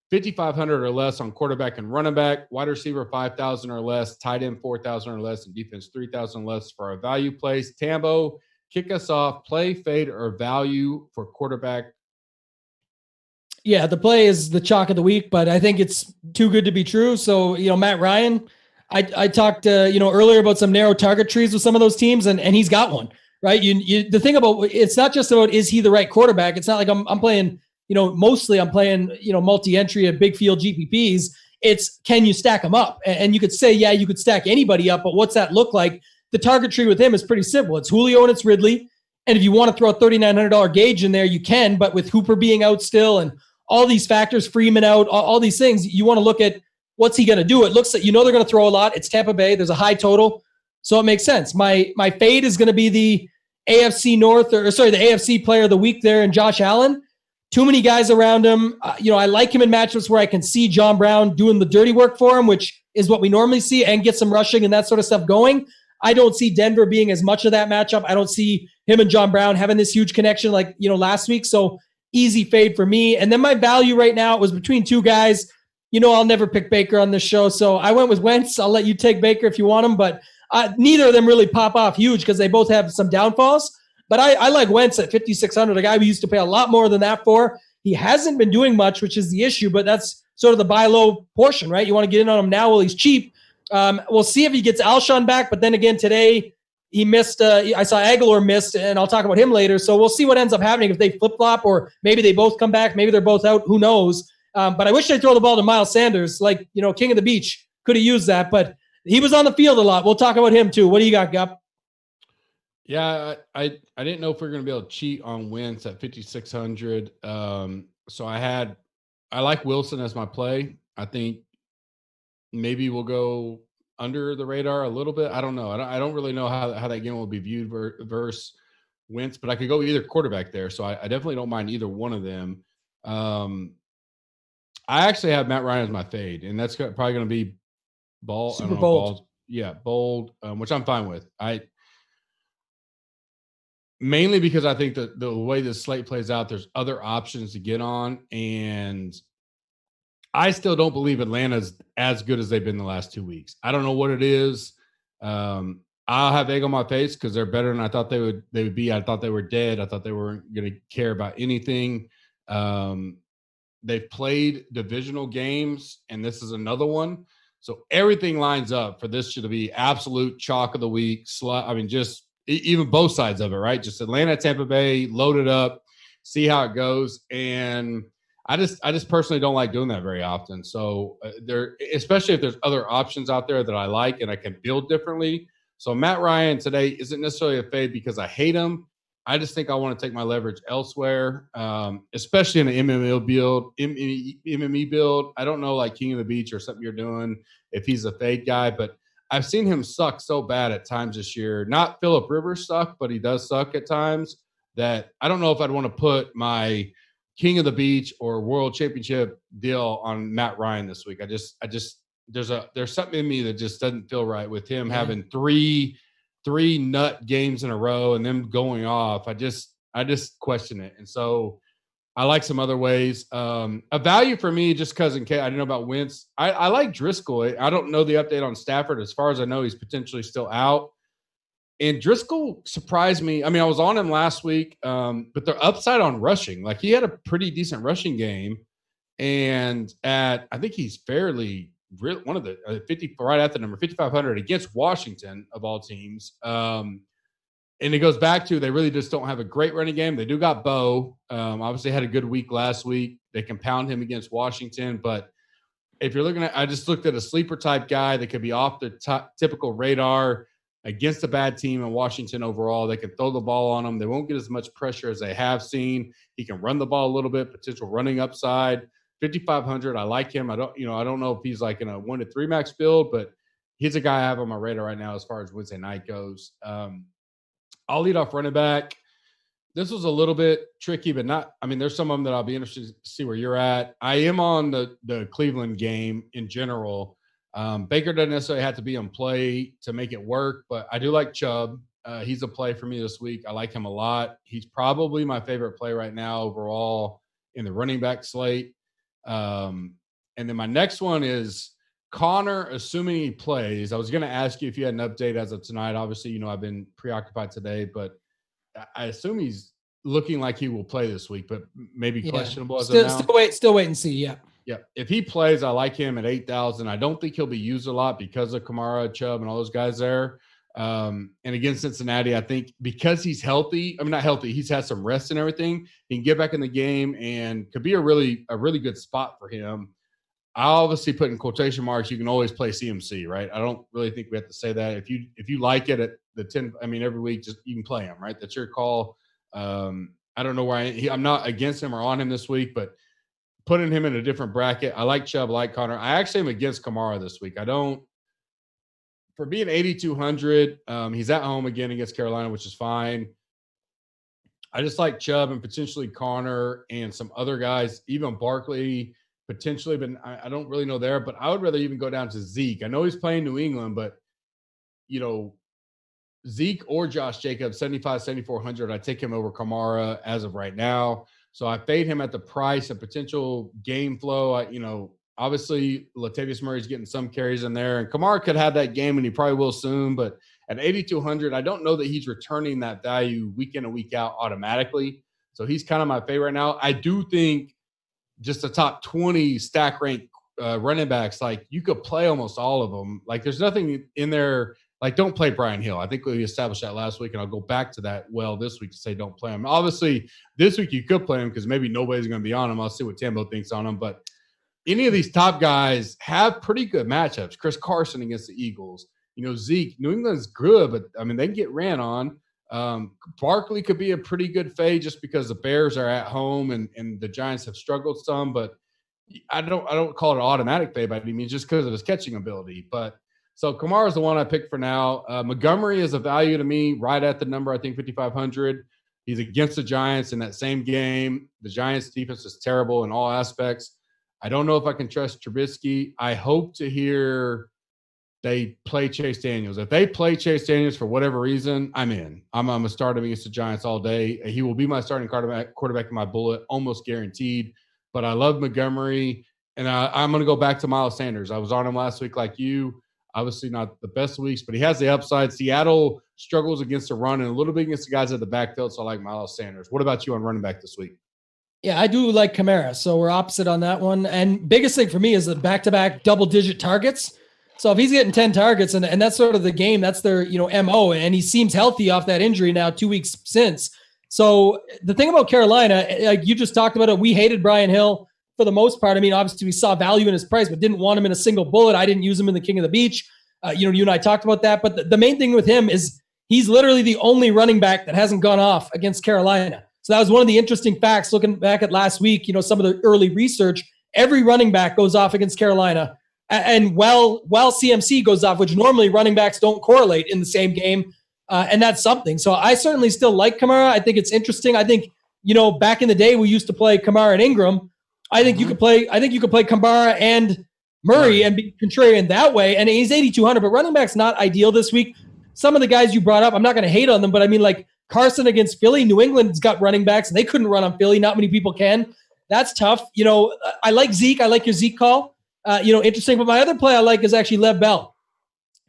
5,500 or less on quarterback and running back. Wide receiver, 5,000 or less. Tight end, 4,000 or less. And defense, 3,000 or less for our value plays. Tambo, kick us off. Play, fade, or value for quarterback. Yeah, the play is the chalk of the week, but I think it's too good to be true. So, Matt Ryan, I talked, earlier about some narrow target trees with some of those teams, and he's got one, right? The thing about it's not just about is he the right quarterback. It's not like I'm playing, mostly I'm playing, multi-entry at big field GPPs. It's can you stack them up? And you could say, yeah, you could stack anybody up, but what's that look like? The target tree with him is pretty simple. It's Julio and it's Ridley. And if you want to throw a $3,900 gauge in there, you can, but with Hooper being out still and all these factors, Freeman out, all these things, you want to look at what's he going to do. It looks like, they're going to throw a lot. It's Tampa Bay. There's a high total. So it makes sense. My fade is going to be the AFC North, the AFC player of the week there, and Josh Allen. Too many guys around him. I like him in matchups where I can see John Brown doing the dirty work for him, which is what we normally see, and get some rushing and that sort of stuff going. I don't see Denver being as much of that matchup. I don't see him and John Brown having this huge connection like, last week. So easy fade for me. And then my value right now, it was between 2 guys. I'll never pick Baker on this show. So I went with Wentz. I'll let you take Baker if you want him, but neither of them really pop off huge because they both have some downfalls. But I like Wentz at 5,600, a guy we used to pay a lot more than that for. He hasn't been doing much, which is the issue, but that's sort of the buy low portion, right? You want to get in on him now while he's cheap. We'll see if he gets Alshon back, but then again today he missed. I saw Aguilar missed, and I'll talk about him later. So we'll see what ends up happening if they flip-flop, or maybe they both come back. Maybe they're both out. Who knows? But I wish they'd throw the ball to Miles Sanders, like, King of the Beach. Could have used that, but he was on the field a lot. We'll talk about him too. What do you got, Gup? Yeah, I didn't know if we were going to be able to cheat on Wentz at 5,600. So I like Wilson as my play. I think maybe we'll go under the radar a little bit. I don't know. I don't really know how that game will be viewed versus Wentz, but I could go either quarterback there. So I definitely don't mind either one of them. I actually have Matt Ryan as my fade, and that's probably going to be super bold. Bold, which I'm fine with. Mainly because I think that the way the slate plays out, there's other options to get on, and I still don't believe Atlanta's as good as they've been the last 2 weeks. I don't know what it is. I'll have egg on my face because they're better than I thought they would be. I thought they were dead. I thought they weren't going to care about anything. They've played divisional games, and this is another one. So everything lines up for this to be absolute chalk of the week. Just even both sides of it, right? Just Atlanta, Tampa Bay, load it up, see how it goes. And I just personally don't like doing that very often. So especially if there's other options out there that I like and I can build differently. So Matt Ryan today isn't necessarily a fade because I hate him. I just think I want to take my leverage elsewhere, especially in an MME build. I don't know, like King of the Beach or something you're doing, if he's a fade guy, but I've seen him suck so bad at times this year. Not Phillip Rivers suck, but he does suck at times, that I don't know if I'd want to put my King of the Beach or World Championship deal on Matt Ryan this week. I just there's something in me that just doesn't feel right with him having three nut games in a row and them going off. I just question it. And so I like some other ways. A value for me, just because I didn't know about Wentz. I like Driscoll. I don't know the update on Stafford. As far as I know, he's potentially still out. And Driscoll surprised me. I mean, I was on him last week, but the upside on rushing, like he had a pretty decent rushing game. And I think he's fairly one of the 50 right at the number 5,500 against Washington of all teams. And it goes back to they really just don't have a great running game. They do got Bo. Obviously had a good week last week. They can pound him against Washington. But if you're looking at, I just looked at a sleeper type guy that could be off the typical radar against a bad team in Washington overall. They can throw the ball on them. They won't get as much pressure as they have seen. He can run the ball a little bit, potential running upside. 5,500. I like him. I don't know if he's like in a 1 to 3 max build, but he's a guy I have on my radar right now as far as Wednesday night goes. I'll lead off running back. This was a little bit tricky, but not. I mean, there's some of them that I'll be interested to see where you're at. I am on the Cleveland game in general. Baker doesn't necessarily have to be on play to make it work, but I do like Chubb. He's a play for me this week. I like him a lot. He's probably my favorite play right now overall in the running back slate. And then my next one is Connor, assuming he plays. I was going to ask you if you had an update as of tonight. Obviously, I've been preoccupied today, but I assume he's looking like he will play this week, but maybe questionable as of now. Still wait and see. Yeah. Yeah. If he plays, I like him at 8,000. I don't think he'll be used a lot because of Kamara, Chubb, and all those guys there. And against Cincinnati, I think because he's healthy, not healthy, he's had some rest and everything, he can get back in the game and could be a really good spot for him. I obviously put in quotation marks, you can always play CMC, right? I don't really think we have to say that. If you like it at the 10, every week, just you can play him, right? That's your call. I don't know where I'm not against him or on him this week, but putting him in a different bracket. I like Chubb, I like Connor. I actually am against Kamara this week. For being 8,200, he's at home again against Carolina, which is fine. I just like Chubb and potentially Connor and some other guys, even Barkley potentially, but I don't really know there. But I would rather even go down to Zeke. I know he's playing New England, but, Zeke or Josh Jacobs, 75, 7,400, I take him over Kamara as of right now. So I fade him at the price and potential game flow. Obviously, Latavius Murray's getting some carries in there, and Kamara could have that game, and he probably will soon. But at 8,200, I don't know that he's returning that value week in and week out automatically. So he's kind of my favorite right now. I do think just the top 20 stack rank running backs, like you could play almost all of them. Like there's nothing in there. Like don't play Brian Hill. I think we established that last week, and I'll go back to that this week to say don't play him. Obviously, this week you could play him because maybe nobody's going to be on him. I'll see what Tambo thinks on him, but any of these top guys have pretty good matchups. Chris Carson against the Eagles. Zeke, New England's good, but they can get ran on. Barkley could be a pretty good fade just because the Bears are at home and the Giants have struggled some, but I don't call it an automatic fade by any means just because of his catching ability. But so Kamara's the one I picked for now. Montgomery is a value to me right at the number, I think 5,500. He's against the Giants in that same game. The Giants defense is terrible in all aspects. I don't know if I can trust Trubisky. I hope to hear they play Chase Daniels. If they play Chase Daniels for whatever reason, I'm in. I'm going to start him against the Giants all day. He will be my starting quarterback in my bullet, almost guaranteed. But I love Montgomery, and I'm going to go back to Miles Sanders. I was on him last week like you. Obviously not the best weeks, but he has the upside. Seattle struggles against the run and a little bit against the guys at the backfield, so I like Miles Sanders. What about you on running back this week? Yeah, I do like Kamara, so we're opposite on that one. And biggest thing for me is the back-to-back double-digit targets. So if he's getting 10 targets, and that's sort of the game, that's their MO, and he seems healthy off that injury now 2 weeks since. So the thing about Carolina, like you just talked about it, we hated Brian Hill. for the most part. I mean, obviously we saw value in his price, but didn't want him in a single bullet. I didn't use him in the King of the Beach. You and I talked about that. But the main thing with him is he's literally the only running back that hasn't gone off against Carolina. So that was one of the interesting facts looking back at last week, some of the early research. Every running back goes off against Carolina. And while CMC goes off, which normally running backs don't correlate in the same game, and that's something. So I certainly still like Kamara. I think it's interesting. I think, back in the day we used to play Kamara and Ingram. I think you could play Kamara and Murray and be contrarian that way. And he's 8,200, but running back's not ideal this week. Some of the guys you brought up, I'm not going to hate on them, but I mean, like Carson against Philly, New England's got running backs and they couldn't run on Philly. Not many people can. That's tough. I like Zeke. I like your Zeke call. Interesting. But my other play I like is actually Lev Bell.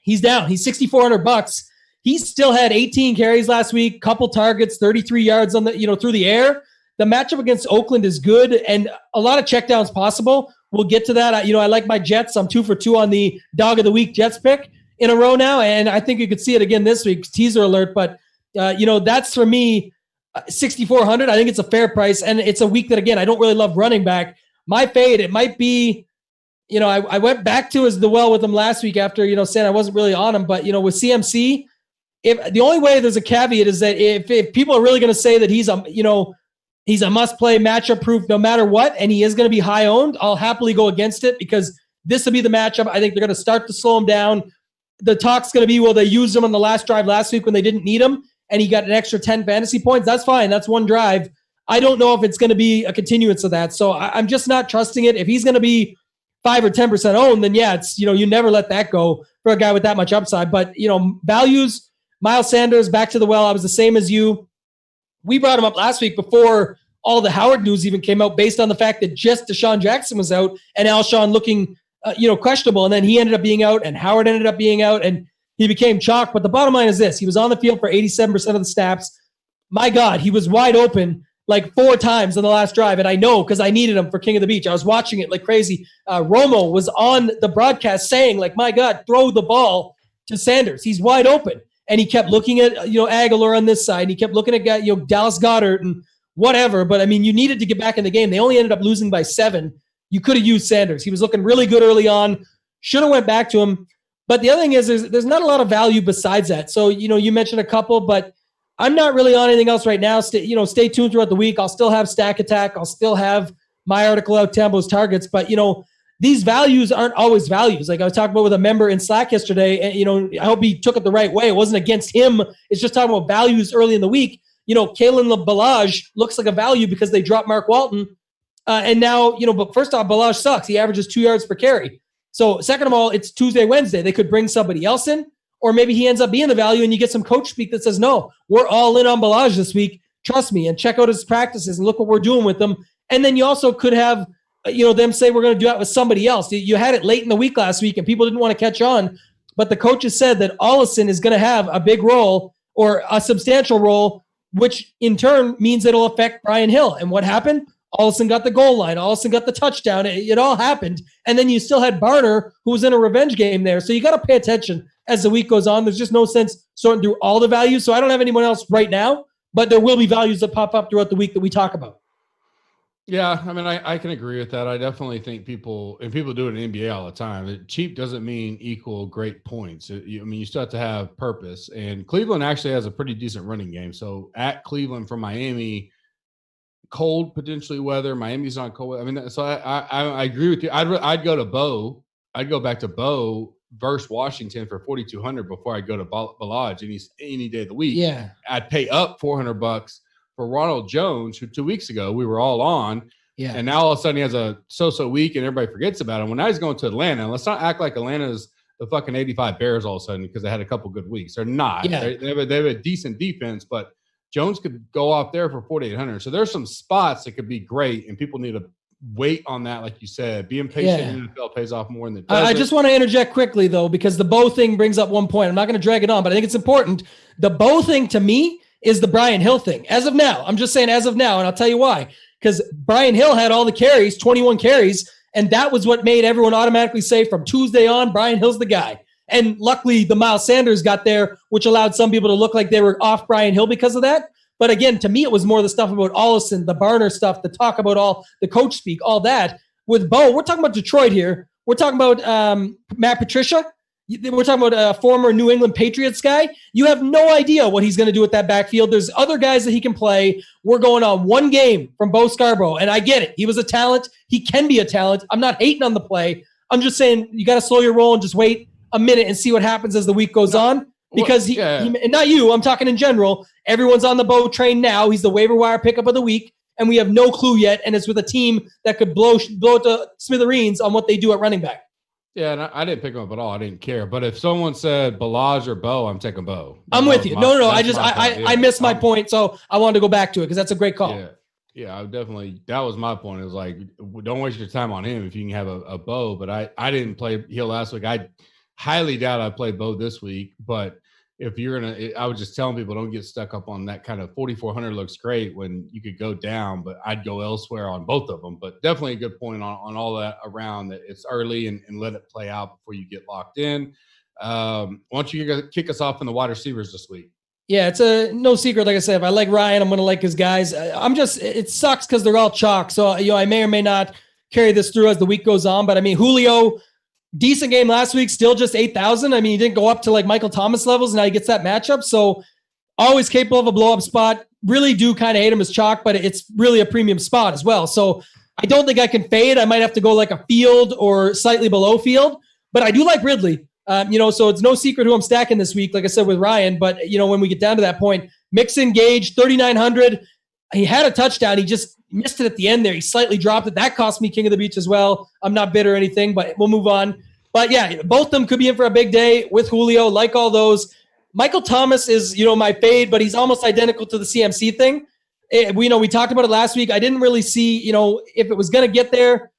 He's down. He's $6,400. He still had 18 carries last week, couple targets, 33 yards on the, through the air. The matchup against Oakland is good and a lot of checkdowns possible. We'll get to that. I like my Jets. I'm 2 for 2 on the dog of the week Jets pick in a row now. And I think you could see it again this week. Teaser alert. But, that's for me, 6,400. I think it's a fair price. And it's a week that, again, I don't really love running back. My fade, it might be, I went back to as the well with him last week after, saying I wasn't really on him. But, with CMC, if the only way there's a caveat is that if people are really going to say that he's a must-play matchup proof no matter what, and he is going to be high owned, I'll happily go against it because this will be the matchup. I think they're going to start to slow him down. The talk's going to be, well, they used him on the last drive last week when they didn't need him, and he got an extra 10 fantasy points. That's fine. That's one drive. I don't know if it's going to be a continuance of that. So I'm just not trusting it. If he's going to be 5 or 10% owned, then yeah, it's, you never let that go for a guy with that much upside. But, values, Miles Sanders, back to the well. I was the same as you. We brought him up last week before all the Howard news even came out based on the fact that just Deshaun Jackson was out and Alshon looking, questionable. And then he ended up being out and Howard ended up being out and he became chalk. But the bottom line is this. He was on the field for 87% of the snaps. My God, he was wide open like 4 times on the last drive. And I know because I needed him for King of the Beach. I was watching it like crazy. Romo was on the broadcast saying like, my God, throw the ball to Sanders. He's wide open. And he kept looking at, Aguilar on this side. And he kept looking at, Dallas Goedert and whatever. But, I mean, you needed to get back in the game. They only ended up losing by 7. You could have used Sanders. He was looking really good early on. Should have went back to him. But the other thing is there's not a lot of value besides that. So, you mentioned a couple, but I'm not really on anything else right now. Stay tuned throughout the week. I'll still have Stack Attack. I'll still have my article out, Tambo's targets. But, these values aren't always values. Like I was talking about with a member in Slack yesterday, and, I hope he took it the right way. It wasn't against him. It's just talking about values early in the week. Kalen Balaj looks like a value because they dropped Mark Walton. And now, but first off, Balaj sucks. He averages 2 yards per carry. So second of all, it's Tuesday, Wednesday. They could bring somebody else in, or maybe he ends up being the value and you get some coach speak that says, no, we're all in on Balaj this week. Trust me, and check out his practices and look what we're doing with them. And then you also could have, them say we're going to do that with somebody else. You had it late in the week last week and people didn't want to catch on, but the coaches said that Ollison is going to have a big role or a substantial role, which in turn means it'll affect Brian Hill. And what happened? Ollison got the goal line. Ollison got the touchdown. It all happened. And then you still had Barner, who was in a revenge game there. So you got to pay attention as the week goes on. There's just no sense sorting through all the values. So I don't have anyone else right now, but there will be values that pop up throughout the week that we talk about. Yeah, I mean, I can agree with that. I definitely think people do it in NBA all the time. Cheap doesn't mean equal great points. You still have to have purpose. And Cleveland actually has a pretty decent running game. So at Cleveland from Miami, cold potentially weather. Miami's not cold. I mean, so I agree with you. I'd go to Bo. I'd go back to Bo versus Washington for 4,200 before I go to Balaj any day of the week. Yeah, I'd pay up $400 for Ronald Jones, who 2 weeks ago we were all on. Yeah. And now all of a sudden he has a so-so week and everybody forgets about him. When now he's going to Atlanta, let's not act like Atlanta's the fucking 85 Bears all of a sudden because they had a couple good weeks. They're not. Yeah. They have a decent defense, but Jones could go off there for 4,800. So there's some spots that could be great, and people need to wait on that, like you said. Being patient in the NFL pays off more than it does. I just want to interject quickly, though, because the Bo thing brings up one point. I'm not going to drag it on, but I think it's important. The Bo thing, to me, is the Brian Hill thing. As of now, I'm just saying as of now, and I'll tell you why. Because Brian Hill had all the carries, 21 carries, and that was what made everyone automatically say from Tuesday on, Brian Hill's the guy. And luckily, the Miles Sanders got there, which allowed some people to look like they were off Brian Hill because of that. But again, to me, it was more the stuff about Ollison, the Barner stuff, the talk about all the coach speak, all that. With Bo, we're talking about Detroit here. We're talking about Matt Patricia. We're talking about a former New England Patriots guy. You have no idea what he's going to do with that backfield. There's other guys that he can play. We're going on one game from Bo Scarborough, and I get it. He was a talent. He can be a talent. I'm not hating on the play. I'm just saying you got to slow your roll and just wait a minute and see what happens as the week goes on. Because he, and not you, I'm talking in general. Everyone's on the Bo train now. He's the waiver wire pickup of the week, and we have no clue yet. And it's with a team that could blow it to smithereens on what they do at running back. Yeah, and I didn't pick him up at all. I didn't care. But if someone said Balaj or Bo, I'm taking Bo. I'm with you. No. I missed my point, so I wanted to go back to it because that's a great call. Yeah, I definitely. That was my point. It was like, don't waste your time on him if you can have a Bo. But I didn't play Hill last week. I highly doubt I played Bo this week. But if you're I was just telling people, don't get stuck up on that kind of 4,400 looks great when you could go down, but I'd go elsewhere on both of them. But definitely a good point on all that around that it's early and let it play out before you get locked in. Why don't you kick us off in the wide receivers this week? Yeah, it's no secret. Like I said, if I like Ryan, I'm going to like his guys. It sucks because they're all chalk. So, I may or may not carry this through as the week goes on. But I mean, Julio, decent game last week, still just 8,000. I mean, he didn't go up to like Michael Thomas levels, and now he gets that matchup. So always capable of a blow up spot. Really do kind of hate him as chalk, but it's really a premium spot as well. So I don't think I can fade. I might have to go like a field or slightly below field, but I do like Ridley. So it's no secret who I'm stacking this week, like I said, with Ryan. But, when we get down to that point, Mixon, Gage, 3,900. He had a touchdown. He just missed it at the end there. He slightly dropped it. That cost me King of the Beach as well. I'm not bitter or anything, but we'll move on. But yeah, both of them could be in for a big day with Julio, like all those. Michael Thomas is, my fade, but he's almost identical to the CMC thing. We talked about it last week. I didn't really see, if it was going to get there.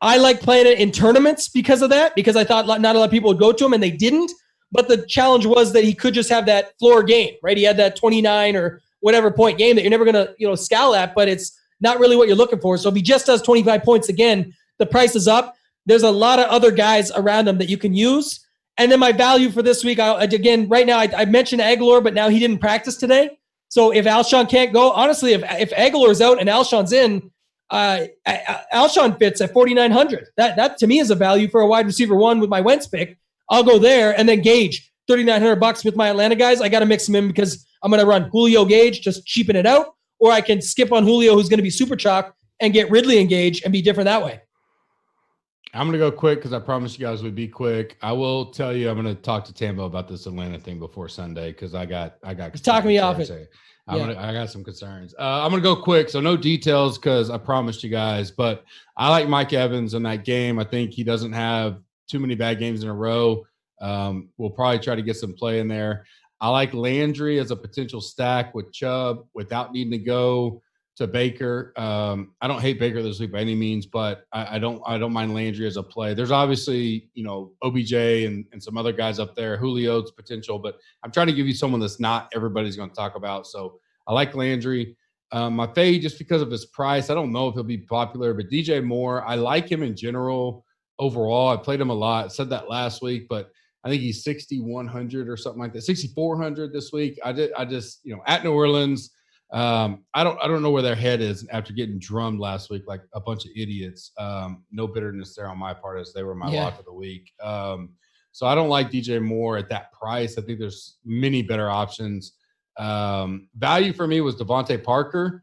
I like playing it in tournaments because of that, because I thought not a lot of people would go to him, and they didn't. But the challenge was that he could just have that floor game, right? He had that 29 or whatever point game that you're never going to, scowl at, but it's not really what you're looking for. So if he just does 25 points again, the price is up. There's a lot of other guys around him that you can use. And then my value for this week, right now, I mentioned Aguilar, but now he didn't practice today. So if Alshon can't go, honestly, if Aguilar's out and Alshon's in, Alshon fits at 4,900. That to me is a value for a wide receiver one with my Wentz pick. I'll go there, and then Gage, $3,900 with my Atlanta guys. I got to mix them in because I'm going to run Julio, Gage, just cheapen it out, or I can skip on Julio, who's going to be super chalk, and get Ridley and Gage and be different that way. I'm going to go quick because I promised you guys we'd be quick. I will tell you, I'm going to talk to Tambo about this Atlanta thing before Sunday because I got. He's talking me off it. I got some concerns. I'm going to go quick, so no details because I promised you guys. But I like Mike Evans in that game. I think he doesn't have too many bad games in a row. We'll probably try to get some play in there. I like Landry as a potential stack with Chubb without needing to go to Baker. I don't hate Baker this week by any means, but I don't mind Landry as a play. There's obviously, OBJ and some other guys up there, Julio's potential, but I'm trying to give you someone that's not everybody's going to talk about. So I like Landry. My fade, just because of his price, I don't know if he'll be popular, but DJ Moore, I like him in general. Overall, I played him a lot. I said that last week, but I think he's 6,100 or something like that, 6,400 this week. I just at New Orleans, I don't know where their head is after getting drummed last week like a bunch of idiots. No bitterness there on my part as they were my lock of the week. So I don't like DJ Moore at that price. I think there's many better options. Value for me was Devontae Parker.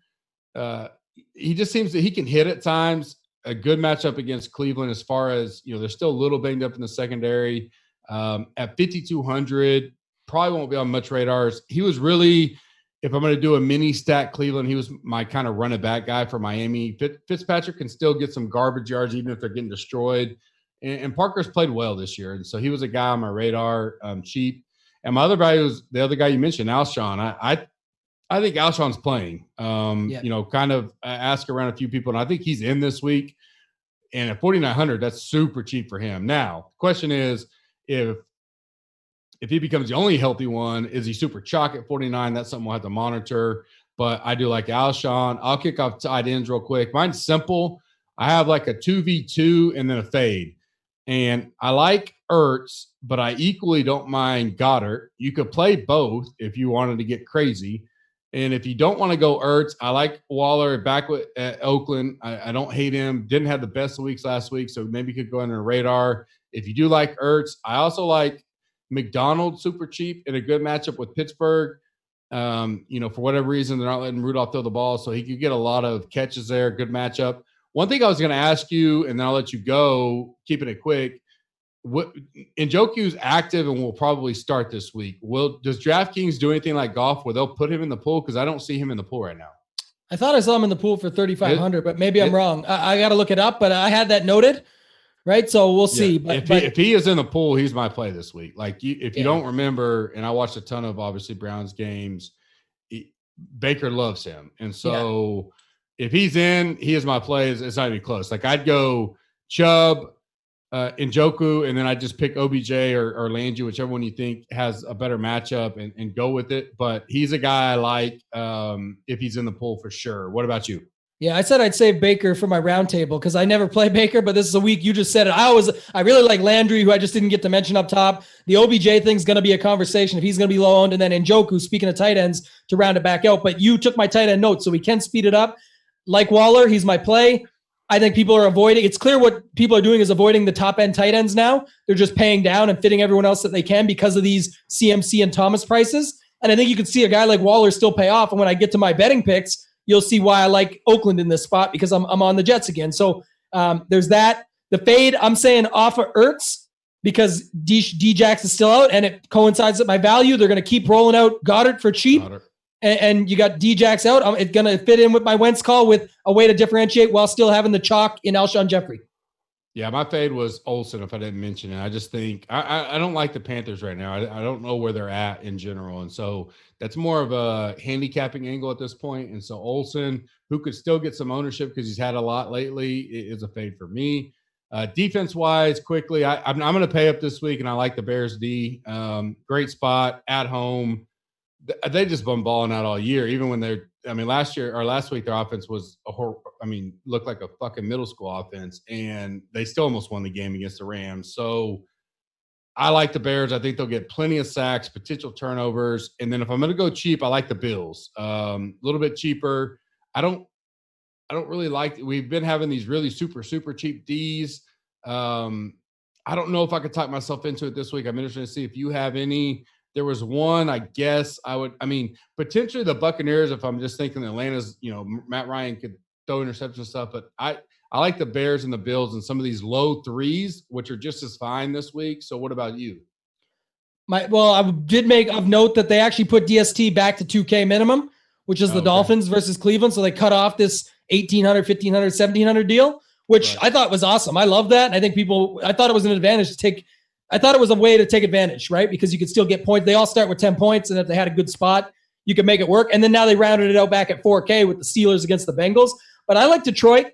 He just seems that he can hit at times. A good matchup against Cleveland as far as, they're still a little banged up in the secondary. At 5,200, probably won't be on much radars. He was really, if I'm going to do a mini stack Cleveland, he was my kind of run it back guy for Miami. Fitzpatrick can still get some garbage yards even if they're getting destroyed. And Parker's played well this year. And so he was a guy on my radar, cheap. And my other value was the other guy you mentioned, Alshon. I think Alshon's playing. Kind of ask around a few people, and I think he's in this week. And at 4,900, that's super cheap for him. Now, the question is, if he becomes the only healthy one, is he super chalk at 49? That's something we'll have to monitor. But I do like Alshon. I'll kick off tight ends real quick. Mine's simple. I have like a 2v2 and then a fade. And I like Ertz, but I equally don't mind Goddard. You could play both if you wanted to get crazy. And if you don't want to go Ertz, I like Waller back with Oakland. I don't hate him. Didn't have the best of weeks last week, so maybe could go under the radar. If you do like Ertz, I also like McDonald super cheap in a good matchup with Pittsburgh. For whatever reason, they're not letting Rudolph throw the ball, so he could get a lot of catches there. Good matchup. One thing I was going to ask you, and then I'll let you go, keeping it quick. Njoku's active and will probably start this week. Does DraftKings do anything like golf where they'll put him in the pool? Because I don't see him in the pool right now. I thought I saw him in the pool for 3,500, but maybe I'm wrong. I got to look it up, but I had that noted, right? So we'll see. But if he is in the pool, he's my play this week. Like if you don't remember, and I watched a ton of obviously Browns games, Baker loves him, and so if he's in, he is my play. It's not even close. Like I'd go Chubb, Njoku, and then I just pick OBJ or Landry, whichever one you think has a better matchup, and go with it. But he's a guy I like if he's in the pool for sure. What about you? Yeah, I said I'd save Baker for my roundtable because I never play Baker, but this is a week you just said it. I really like Landry, who I just didn't get to mention up top. The OBJ thing's going to be a conversation if he's going to be low owned, and then Njoku, speaking of tight ends, to round it back out. But you took my tight end notes, so we can speed it up. Like Waller, he's my play. I think people are avoiding. It's clear what people are doing is avoiding the top end tight ends now. They're just paying down and fitting everyone else that they can because of these CMC and Thomas prices. And I think you could see a guy like Waller still pay off. And when I get to my betting picks, you'll see why I like Oakland in this spot because I'm on the Jets again. So there's that. The fade, I'm saying off of Ertz because D-Jax is still out and it coincides with my value. They're going to keep rolling out Goddard for cheap. And you got D-Jax out. It's going to fit in with my Wentz call with a way to differentiate while still having the chalk in Alshon Jeffrey. Yeah, my fade was Olsen, if I didn't mention it. I just think I don't like the Panthers right now. I don't know where they're at in general. And so that's more of a handicapping angle at this point. And so Olsen, who could still get some ownership because he's had a lot lately, is a fade for me. Defense-wise, quickly, I'm going to pay up this week, and I like the Bears D. Great spot, at home. They just been balling out all year, even when last week their offense was looked like a fucking middle school offense, and they still almost won the game against the Rams. So I like the Bears. I think they'll get plenty of sacks, potential turnovers. And then if I'm going to go cheap, I like the Bills. A little bit cheaper. I don't really like, we've been having these really super, super cheap Ds. I don't know if I could talk myself into it this week. I'm interested to see if you have any. There was one, I guess potentially the Buccaneers, if I'm just thinking Atlanta's, Matt Ryan could throw interceptions and stuff, but I like the Bears and the Bills and some of these low threes, which are just as fine this week. So what about you? I did make of note that they actually put DST back to 2K minimum, which is the Dolphins versus Cleveland. So they cut off this 1,800, 1,500, 1,700 deal, which I thought was awesome. I love that. And I think I thought it was an advantage I thought it was a way to take advantage, right? Because you could still get points. They all start with 10 points, and if they had a good spot, you could make it work. And then now they rounded it out back at 4K with the Steelers against the Bengals. But I like Detroit.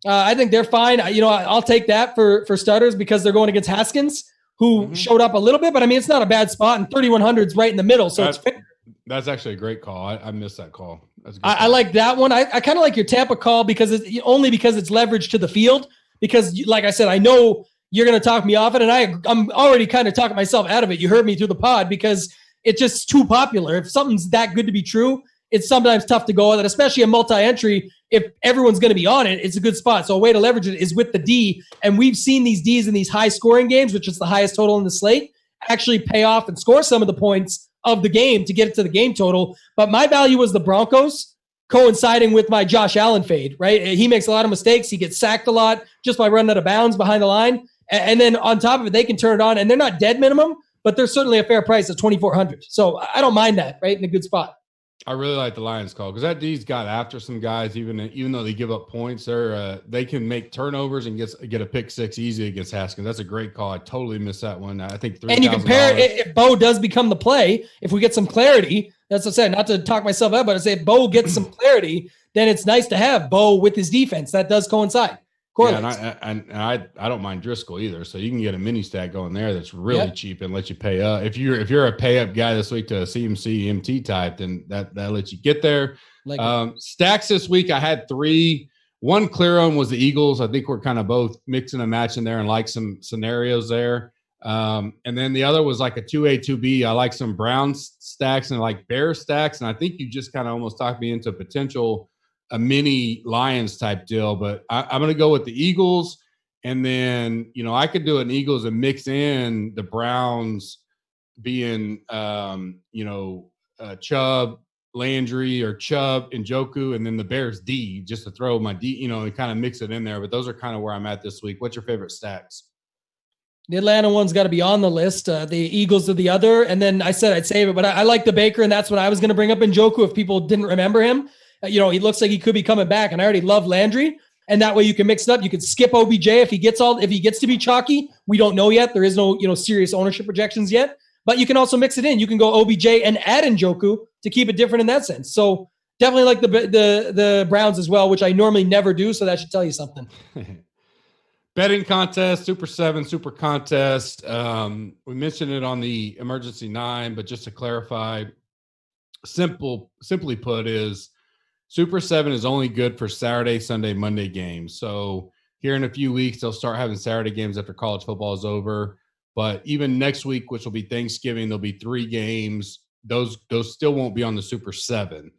I think they're fine. I'll take that for starters because they're going against Haskins, who showed up a little bit. But, it's not a bad spot, and 3,100 is right in the middle, so it's fair. That's actually a great call. I missed that call. That's a good I call. like that one. I kind of like your Tampa call because it's leveraged to the field. Because, like I said, I know – you're going to talk me off it, and I'm already kind of talking myself out of it. You heard me through the pod because it's just too popular. If something's that good to be true, it's sometimes tough to go on it, especially a multi-entry. If everyone's going to be on it, it's a good spot. So a way to leverage it is with the D, and we've seen these Ds in these high-scoring games, which is the highest total in the slate, actually pay off and score some of the points of the game to get it to the game total. But my value was the Broncos, coinciding with my Josh Allen fade, right? He makes a lot of mistakes. He gets sacked a lot just by running out of bounds behind the line. And then on top of it, they can turn it on, and they're not dead minimum, but they're certainly a fair price at 2,400. So I don't mind that, right? In a good spot. I really like the Lions call because that D's got after some guys, even though they give up points, they can make turnovers and get a pick six easy against Haskins. That's a great call. I totally missed that one. I think $3,000. And you compare it, if Bo does become the play, if we get some clarity, that's what I said, not to talk myself out, but I say if Bo gets some clarity, then it's nice to have Bo with his defense. That does coincide. Yeah, and I don't mind Driscoll either. So you can get a mini stack going there that's really cheap and let you pay up. If you're a pay up guy this week to a CMC MT type, then that lets you get there. Stacks this week, I had 3. One clear one was the Eagles. I think we're kind of both mixing and matching there and like some scenarios there. And then the other was like a 2A, 2B. I like some Browns stacks and like Bears stacks. And I think you just kind of almost talked me into a mini Lions type deal. But I'm going to go with the Eagles. And then, I could do an Eagles and mix in the Browns being, Chubb, Landry, or Chubb and Njoku, and then the Bears D, just to throw my D, and kind of mix it in there. But those are kind of where I'm at this week. What's your favorite stacks? The Atlanta one's got to be on the list. The Eagles are the other. And then I said I'd save it, but I like the Baker, and that's what I was going to bring up in Njoku if people didn't remember him. He looks like he could be coming back, and I already love Landry. And that way you can mix it up. You can skip OBJ if he gets to be chalky. We don't know yet. There is no, serious ownership projections yet. But you can also mix it in. You can go OBJ and add in Njoku to keep it different in that sense. So definitely like the Browns as well, which I normally never do. So that should tell you something. Betting contest, Super7 Super Contest. We mentioned it on the Emergency 9, but just to clarify, simply put, is Super7 is only good for Saturday, Sunday, Monday games. So here in a few weeks, they'll start having Saturday games after college football is over. But even next week, which will be Thanksgiving, there'll be 3 games. Those still won't be on the Super7.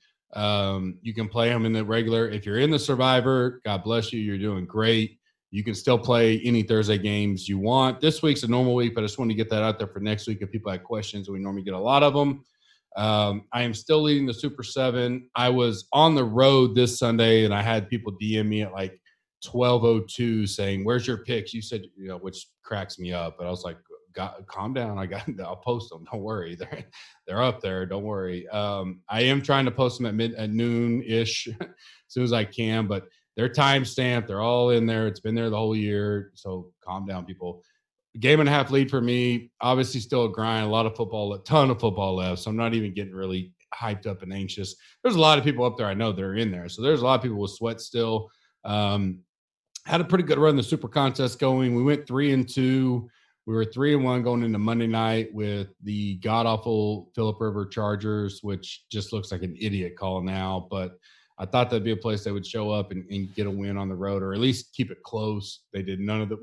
You can play them in the regular. If you're in the Survivor, God bless you. You're doing great. You can still play any Thursday games you want. This week's a normal week, but I just wanted to get that out there for next week if people have questions. We normally get a lot of them. I am still leading the Super7. I was on the road this Sunday, and I had people DM me at like 12:02 saying, "Where's your picks?" You said, which cracks me up. But I was like, calm down. I'll post them. Don't worry. They're up there. Don't worry. I am trying to post them at noon-ish as soon as I can, but they're time-stamped. They're all in there. It's been there the whole year. So calm down, people. Game and a half lead for me. Obviously still a grind. A ton of football left. So I'm not even getting really hyped up and anxious. There's a lot of people up there I know that are in there. So there's a lot of people with sweat still. Had a pretty good run the Super Contest going. We went 3-2. We were 3-1 going into Monday night with the god-awful Phillip River Chargers, which just looks like an idiot call now. But I thought that'd be a place they would show up and get a win on the road, or at least keep it close. They did none of the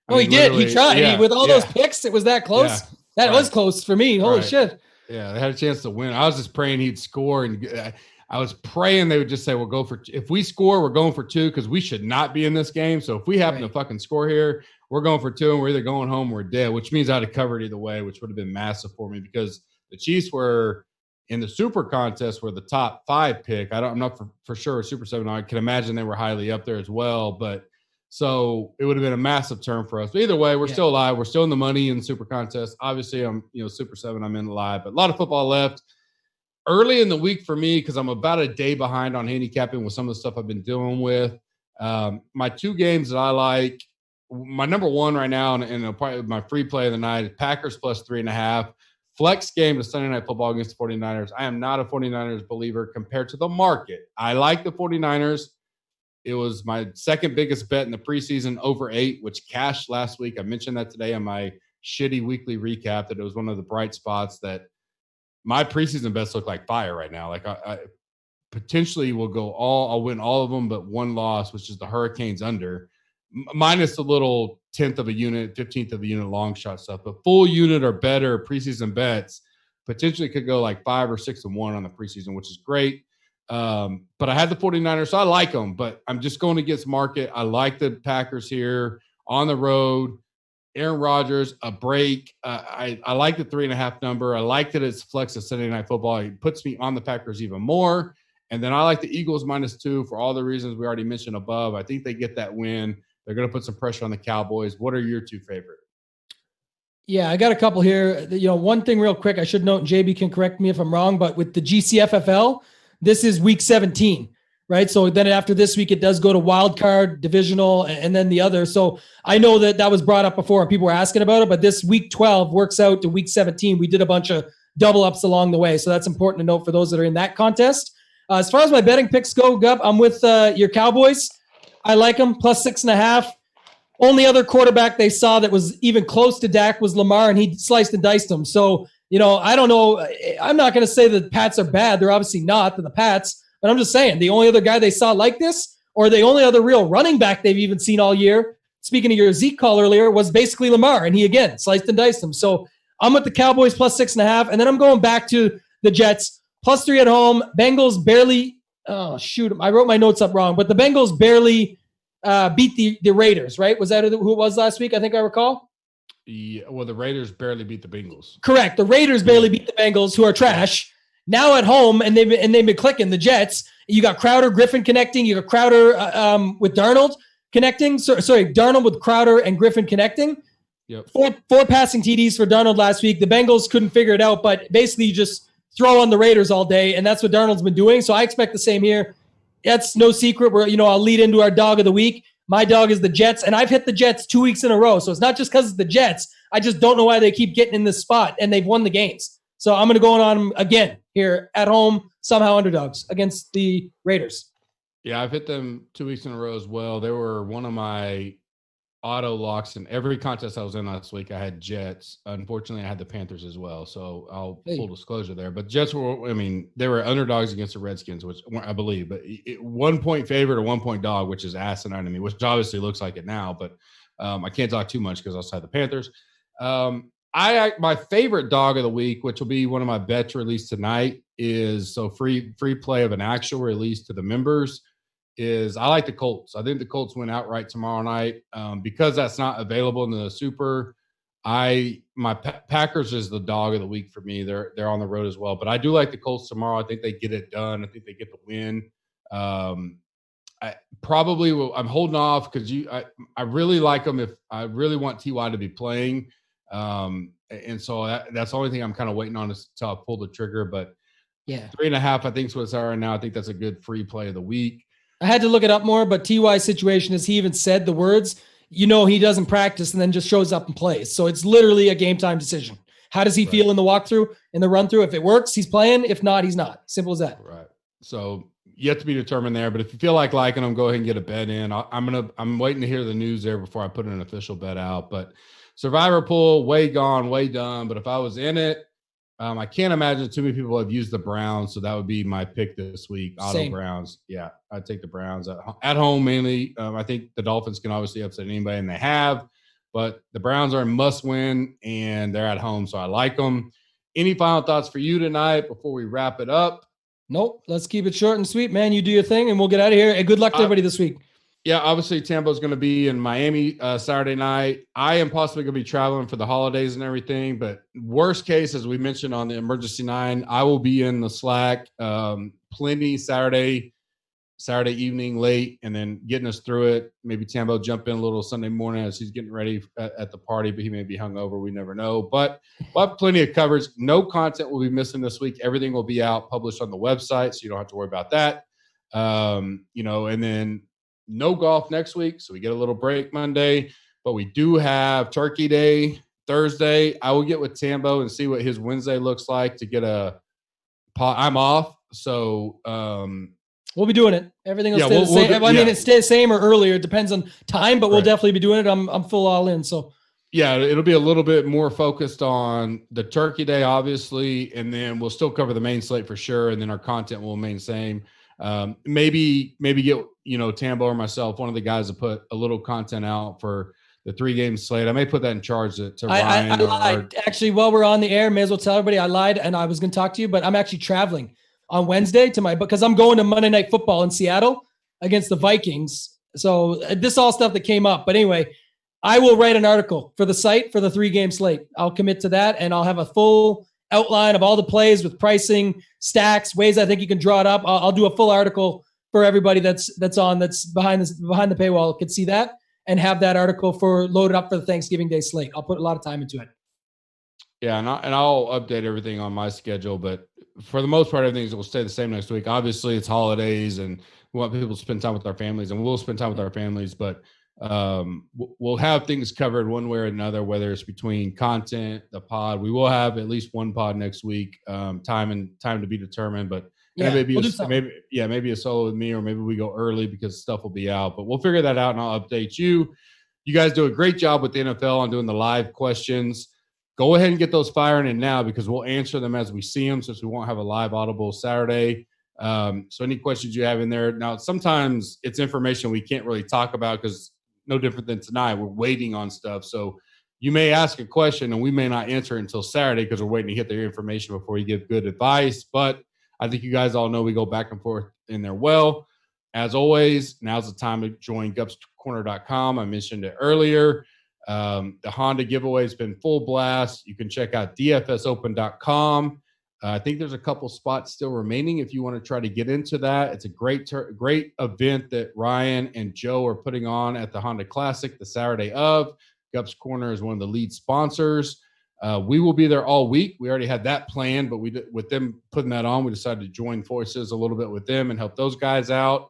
he did. He tried. With all those picks, it was that close. Yeah, that was close for me. Holy shit. Yeah, they had a chance to win. I was just praying he'd score, and I was praying they would just say, "We'll go for. If we score, we're going for 2 because we should not be in this game. So if we happen to fucking score here, we're going for 2, and we're either going home or we're dead." Which means I'd have covered either way, which would have been massive for me because the Chiefs were in the Super Contest were the top 5 pick. I'm not for sure Super7. I can imagine they were highly up there as well, but. So it would have been a massive turn for us. But either way, we're still alive. We're still in the money in the Super Contest. Obviously, I'm Super7. I'm in the live, but a lot of football left. Early in the week for me, because I'm about a day behind on handicapping with some of the stuff I've been dealing with. My 2 games that I like, my number 1 right now, and probably my free play of the night is Packers plus 3.5. Flex game is Sunday Night Football against the 49ers. I am not a 49ers believer compared to the market. I like the 49ers. It was my second biggest bet in the preseason, over 8, which cashed last week. I mentioned that today on my shitty weekly recap, that it was one of the bright spots that my preseason bets look like fire right now. Like I potentially will I'll win all of them, but 1 loss, which is the Hurricanes under, minus a little 10th of a unit, 15th of a unit long shot stuff. But full unit or better preseason bets potentially could go like 5 or 6-1 on the preseason, which is great. But I had the 49ers, so I like them, but I'm just going against market. I like the Packers here on the road. Aaron Rodgers, a break. I like the 3.5 number. I like that it's flex of Sunday Night Football. It puts me on the Packers even more. And then I like the Eagles -2 for all the reasons we already mentioned above. I think they get that win. They're going to put some pressure on the Cowboys. What are your 2 favorite? Yeah, I got a couple here. One thing real quick, I should note, and JB can correct me if I'm wrong, but with the GCFFL, this is week 17, right? So then after this week, it does go to wild card, divisional, and then the other. So I know that was brought up before and people were asking about it, but this week 12 works out to week 17. We did a bunch of double ups along the way. So that's important to note for those that are in that contest. As far as my betting picks go, Gub, I'm with your Cowboys. I like them, plus 6.5. Only other quarterback they saw that was even close to Dak was Lamar, and he sliced and diced them. So, I don't know. I'm not going to say that the Pats are bad. They're obviously not, the Pats. But I'm just saying, the only other guy they saw like this, or the only other real running back they've even seen all year, speaking of your Zeke call earlier, was basically Lamar, and he again sliced and diced him. So I'm with the Cowboys plus 6.5, and then I'm going back to the Jets plus 3 at home. Bengals barely. Oh shoot! I wrote my notes up wrong, but the Bengals barely beat the Raiders. Right? Was that who it was last week? I think I recall. Yeah. Well, the Raiders barely beat the Bengals. Correct. The Raiders barely beat the Bengals, who are trash. Now at home, and they've been clicking. The Jets. You got Crowder, Griffin connecting. You got Crowder with Darnold connecting. Sorry, Darnold with Crowder and Griffin connecting. Yep. Four passing TDs for Darnold last week. The Bengals couldn't figure it out, but basically you just throw on the Raiders all day, and that's what Darnold's been doing. So I expect the same here. That's no secret. I'll lead into our dog of the week. My dog is the Jets, and I've hit the Jets 2 weeks in a row. So it's not just because it's the Jets. I just don't know why they keep getting in this spot, and they've won the games. So I'm going to go on them again here at home, somehow underdogs against the Raiders. Yeah, I've hit them 2 weeks in a row as well. They were one of my auto locks in every contest I was in last week. I had Jets. Unfortunately, I had the Panthers as well. So I'll full disclosure there. But Jets were, they were underdogs against the Redskins, which I believe, but 1 point favorite or 1 point dog, which is asinine to me, which obviously looks like it now. But I can't talk too much because I also had the Panthers. My favorite dog of the week, which will be one of my bets released tonight, is free play of an actual release to the members. Is I like the Colts. I think the Colts win outright tomorrow night. Because that's not available in the Super. Packers is the dog of the week for me. They're on the road as well, but I do like the Colts tomorrow. I think they get it done. I think they get the win. I probably will. I'm holding off because I really like them. If I really want Ty to be playing, and so that's the only thing I'm kind of waiting on until I pull the trigger. But yeah, 3.5 I think is what's right now. I think that's a good free play of the week. I had to look it up more, but TY's situation is he even said the words, he doesn't practice and then just shows up and plays. So it's literally a game time decision. How does he feel in the walkthrough, in the run through? If it works, he's playing. If not, he's not. Simple as that. Right. So yet to be determined there, but if you feel like liking them, go ahead and get a bet in. I'm waiting to hear the news there before I put an official bet out, but Survivor pool, way gone, way done. But if I was in it, I can't imagine too many people have used the Browns, so that would be my pick this week. Auto Browns. Yeah, I'd take the Browns at home mainly. I think the Dolphins can obviously upset anybody, and they have. But the Browns are a must-win, and they're at home, so I like them. Any final thoughts for you tonight before we wrap it up? Nope. Let's keep it short and sweet, man. You do your thing, and we'll get out of here. And good luck to everybody this week. Yeah, obviously Tambo's going to be in Miami Saturday night. I am possibly going to be traveling for the holidays and everything, but worst case, as we mentioned on the Emergency 9, I will be in the Slack plenty Saturday evening late, and then getting us through it. Maybe Tambo jump in a little Sunday morning as he's getting ready at the party, but he may be hungover. We never know. But we'll have plenty of coverage. No content will be missing this week. Everything will be out, published on the website, so you don't have to worry about that. And then no golf next week, so we get a little break Monday, but we do have Turkey Day Thursday. I will get with Tambo and see what his Wednesday looks like to get I'm off, so we'll be doing it. Everything will stay the same. It stays the same or earlier. It depends on time, but we'll definitely be doing it. I'm full all in. So yeah, it'll be a little bit more focused on the Turkey Day, obviously, and then we'll still cover the main slate for sure, and then our content will remain the same. Maybe get Tambo or myself, one of the guys, to put a little content out for the 3-game slate. I may put that in charge to Ryan. I lied. Actually, while we're on the air, may as well tell everybody I lied and I was going to talk to you, but I'm actually traveling on Wednesday because I'm going to Monday Night Football in Seattle against the Vikings. So this all stuff that came up. But anyway, I will write an article for the site for the 3-game slate. I'll commit to that, and I'll have a full outline of all the plays with pricing, stacks, ways I think you can draw it up. I'll do a full article for everybody that's behind the paywall can see that, and have that article loaded up for the Thanksgiving Day slate. I'll put a lot of time into it. Yeah, and I'll update everything on my schedule, but for the most part, everything will stay the same next week. Obviously, it's holidays, and we want people to spend time with our families, and we'll spend time with our families, but we'll have things covered one way or another, whether it's between content, the pod. We will have at least one pod next week, time to be determined, but maybe a solo with me, or maybe we go early because stuff will be out, but we'll figure that out and I'll update you. You guys do a great job with the NFL on doing the live questions. Go ahead and get those firing in now, because we'll answer them as we see them, since we won't have a live audible Saturday. So any questions you have in there now, sometimes it's information we can't really talk about because no different than tonight. We're waiting on stuff. So you may ask a question and we may not answer it until Saturday because we're waiting to get their information before you give good advice. But I think you guys all know we go back and forth in there well. As always, now's the time to join gupscorner.com. I mentioned it earlier. The Honda giveaway has been full blast. You can check out dfsopen.com. I think there's a couple spots still remaining if you want to try to get into that. It's a great event that Ryan and Joe are putting on at the Honda Classic the Saturday of. Gups Corner is one of the lead sponsors. We will be there all week. We already had that planned, but with them putting that on, we decided to join forces a little bit with them and help those guys out.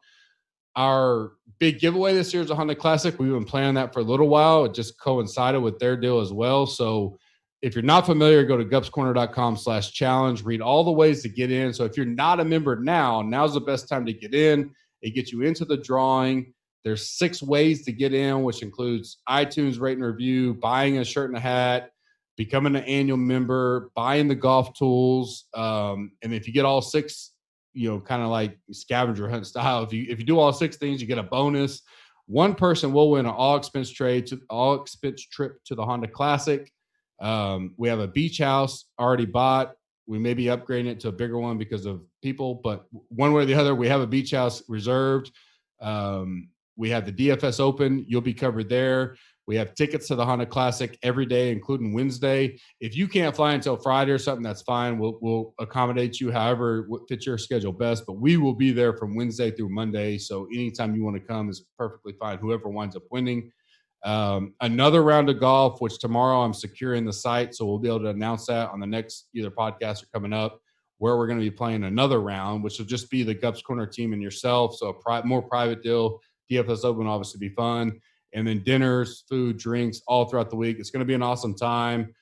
Our big giveaway this year is a Honda Classic. We've been planning that for a little while. It just coincided with their deal as well. So if you're not familiar, go to gupscorner.com/challenge. Read all the ways to get in. So if you're not a member now's the best time to get in. It gets you into the drawing. There's 6 ways to get in, which includes iTunes rate and review, buying a shirt and a hat, becoming an annual member, buying the golf tools. And if you get all 6, kind of like scavenger hunt style, if you do all 6 things, you get a bonus. One person will win an all expense trip to the Honda Classic. We have a beach house already bought. We may be upgrading it to a bigger one because of people, but one way or the other, we have a beach house reserved. We have the DFS Open. You'll be covered there. We have tickets to the Honda Classic every day, including Wednesday. If you can't fly until Friday or something, that's fine. We'll accommodate you however fits your schedule best, but we will be there from Wednesday through Monday. So anytime you want to come is perfectly fine. Whoever winds up winning. Another round of golf, which tomorrow I'm securing the site. So we'll be able to announce that on the next either podcast or coming up, where we're going to be playing another round, which will just be the Gups Corner team and yourself. So a more private deal. DFS Open will obviously be fun. And then dinners, food, drinks all throughout the week. It's going to be an awesome time.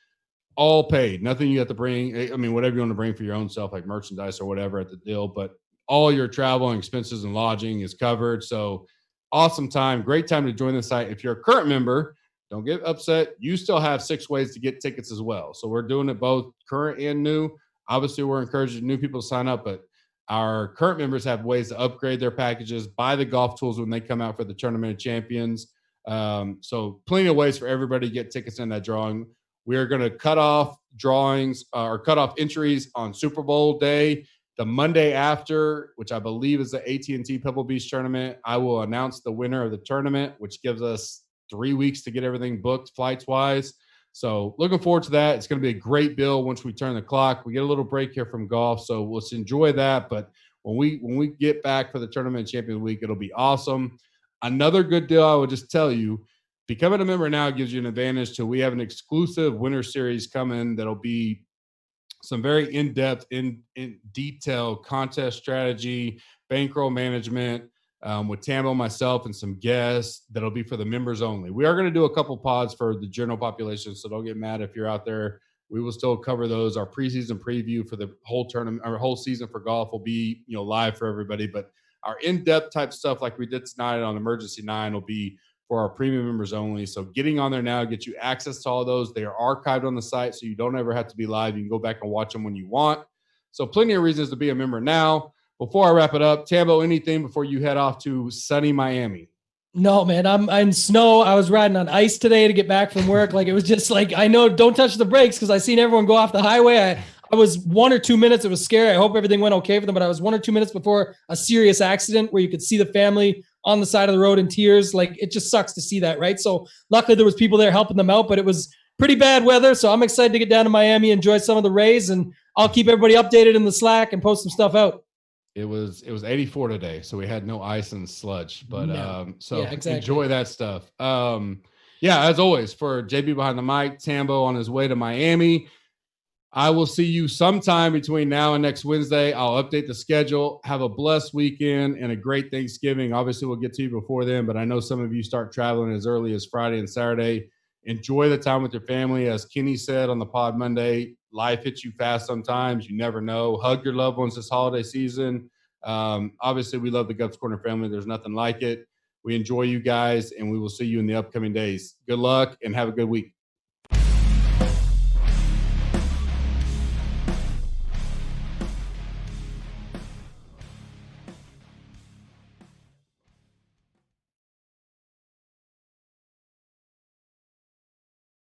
All paid. Nothing you have to bring. I mean, whatever you want to bring for your own self, like merchandise or whatever at the deal. But all your travel and expenses and lodging is covered. So awesome time. Great time to join the site. If you're a current member, don't get upset. You still have 6 ways to get tickets as well. So we're doing it both current and new. Obviously, we're encouraging new people to sign up, but our current members have ways to upgrade their packages, buy the golf tools when they come out for the Tournament of Champions. So plenty of ways for everybody to get tickets in that drawing. We are going to cut off entries on Super Bowl day. The Monday after, which I believe is the AT&T Pebble Beach tournament, I will announce the winner of the tournament, which gives us 3 weeks to get everything booked flights-wise. So looking forward to that. It's going to be a great bill once we turn the clock. We get a little break here from golf, so let's enjoy that. But when we get back for the Tournament Champion Week, it'll be awesome. Another good deal I would just tell you, becoming a member now gives you an advantage to we have an exclusive winter series coming that'll be some very in-depth, in detail contest strategy, bankroll management with Tambo, myself, and some guests that'll be for the members only. We are going to do a couple pods for the general population, so don't get mad if you're out there. We will still cover those. Our preseason preview for the whole tournament, our whole season for golf will be live for everybody. But our in-depth type stuff like we did tonight on Emergency 9 will be for our premium members only. So getting on there now gets you access to all those. They are archived on the site, so you don't ever have to be live. You can go back and watch them when you want. So plenty of reasons to be a member now. Before I wrap it up, Tambo, anything before you head off to sunny Miami? No, man, I'm in snow. I was riding on ice today to get back from work. Like, it was just like, I know, don't touch the brakes because I seen everyone go off the highway. I was 1 or 2 minutes. It was scary. I hope everything went okay for them, but I was 1 or 2 minutes before a serious accident where you could see the family on the side of the road in tears. Like, it just sucks to see that, right? So luckily there was people there helping them out, but it was pretty bad weather. So I'm excited to get down to Miami, enjoy some of the rays, and I'll keep everybody updated in the Slack and post some stuff out. It was 84 today, so we had no ice and sludge, but exactly. Enjoy that stuff. As always, for JB behind the mic, Tambo on his way to Miami. I will see you sometime between now and next Wednesday. I'll update the schedule. Have a blessed weekend and a great Thanksgiving. Obviously, we'll get to you before then, but I know some of you start traveling as early as Friday and Saturday. Enjoy the time with your family. As Kenny said on the pod Monday, life hits you fast sometimes. You never know. Hug your loved ones this holiday season. Obviously, we love the Gups Corner family. There's nothing like it. We enjoy you guys, and we will see you in the upcoming days. Good luck and have a good week.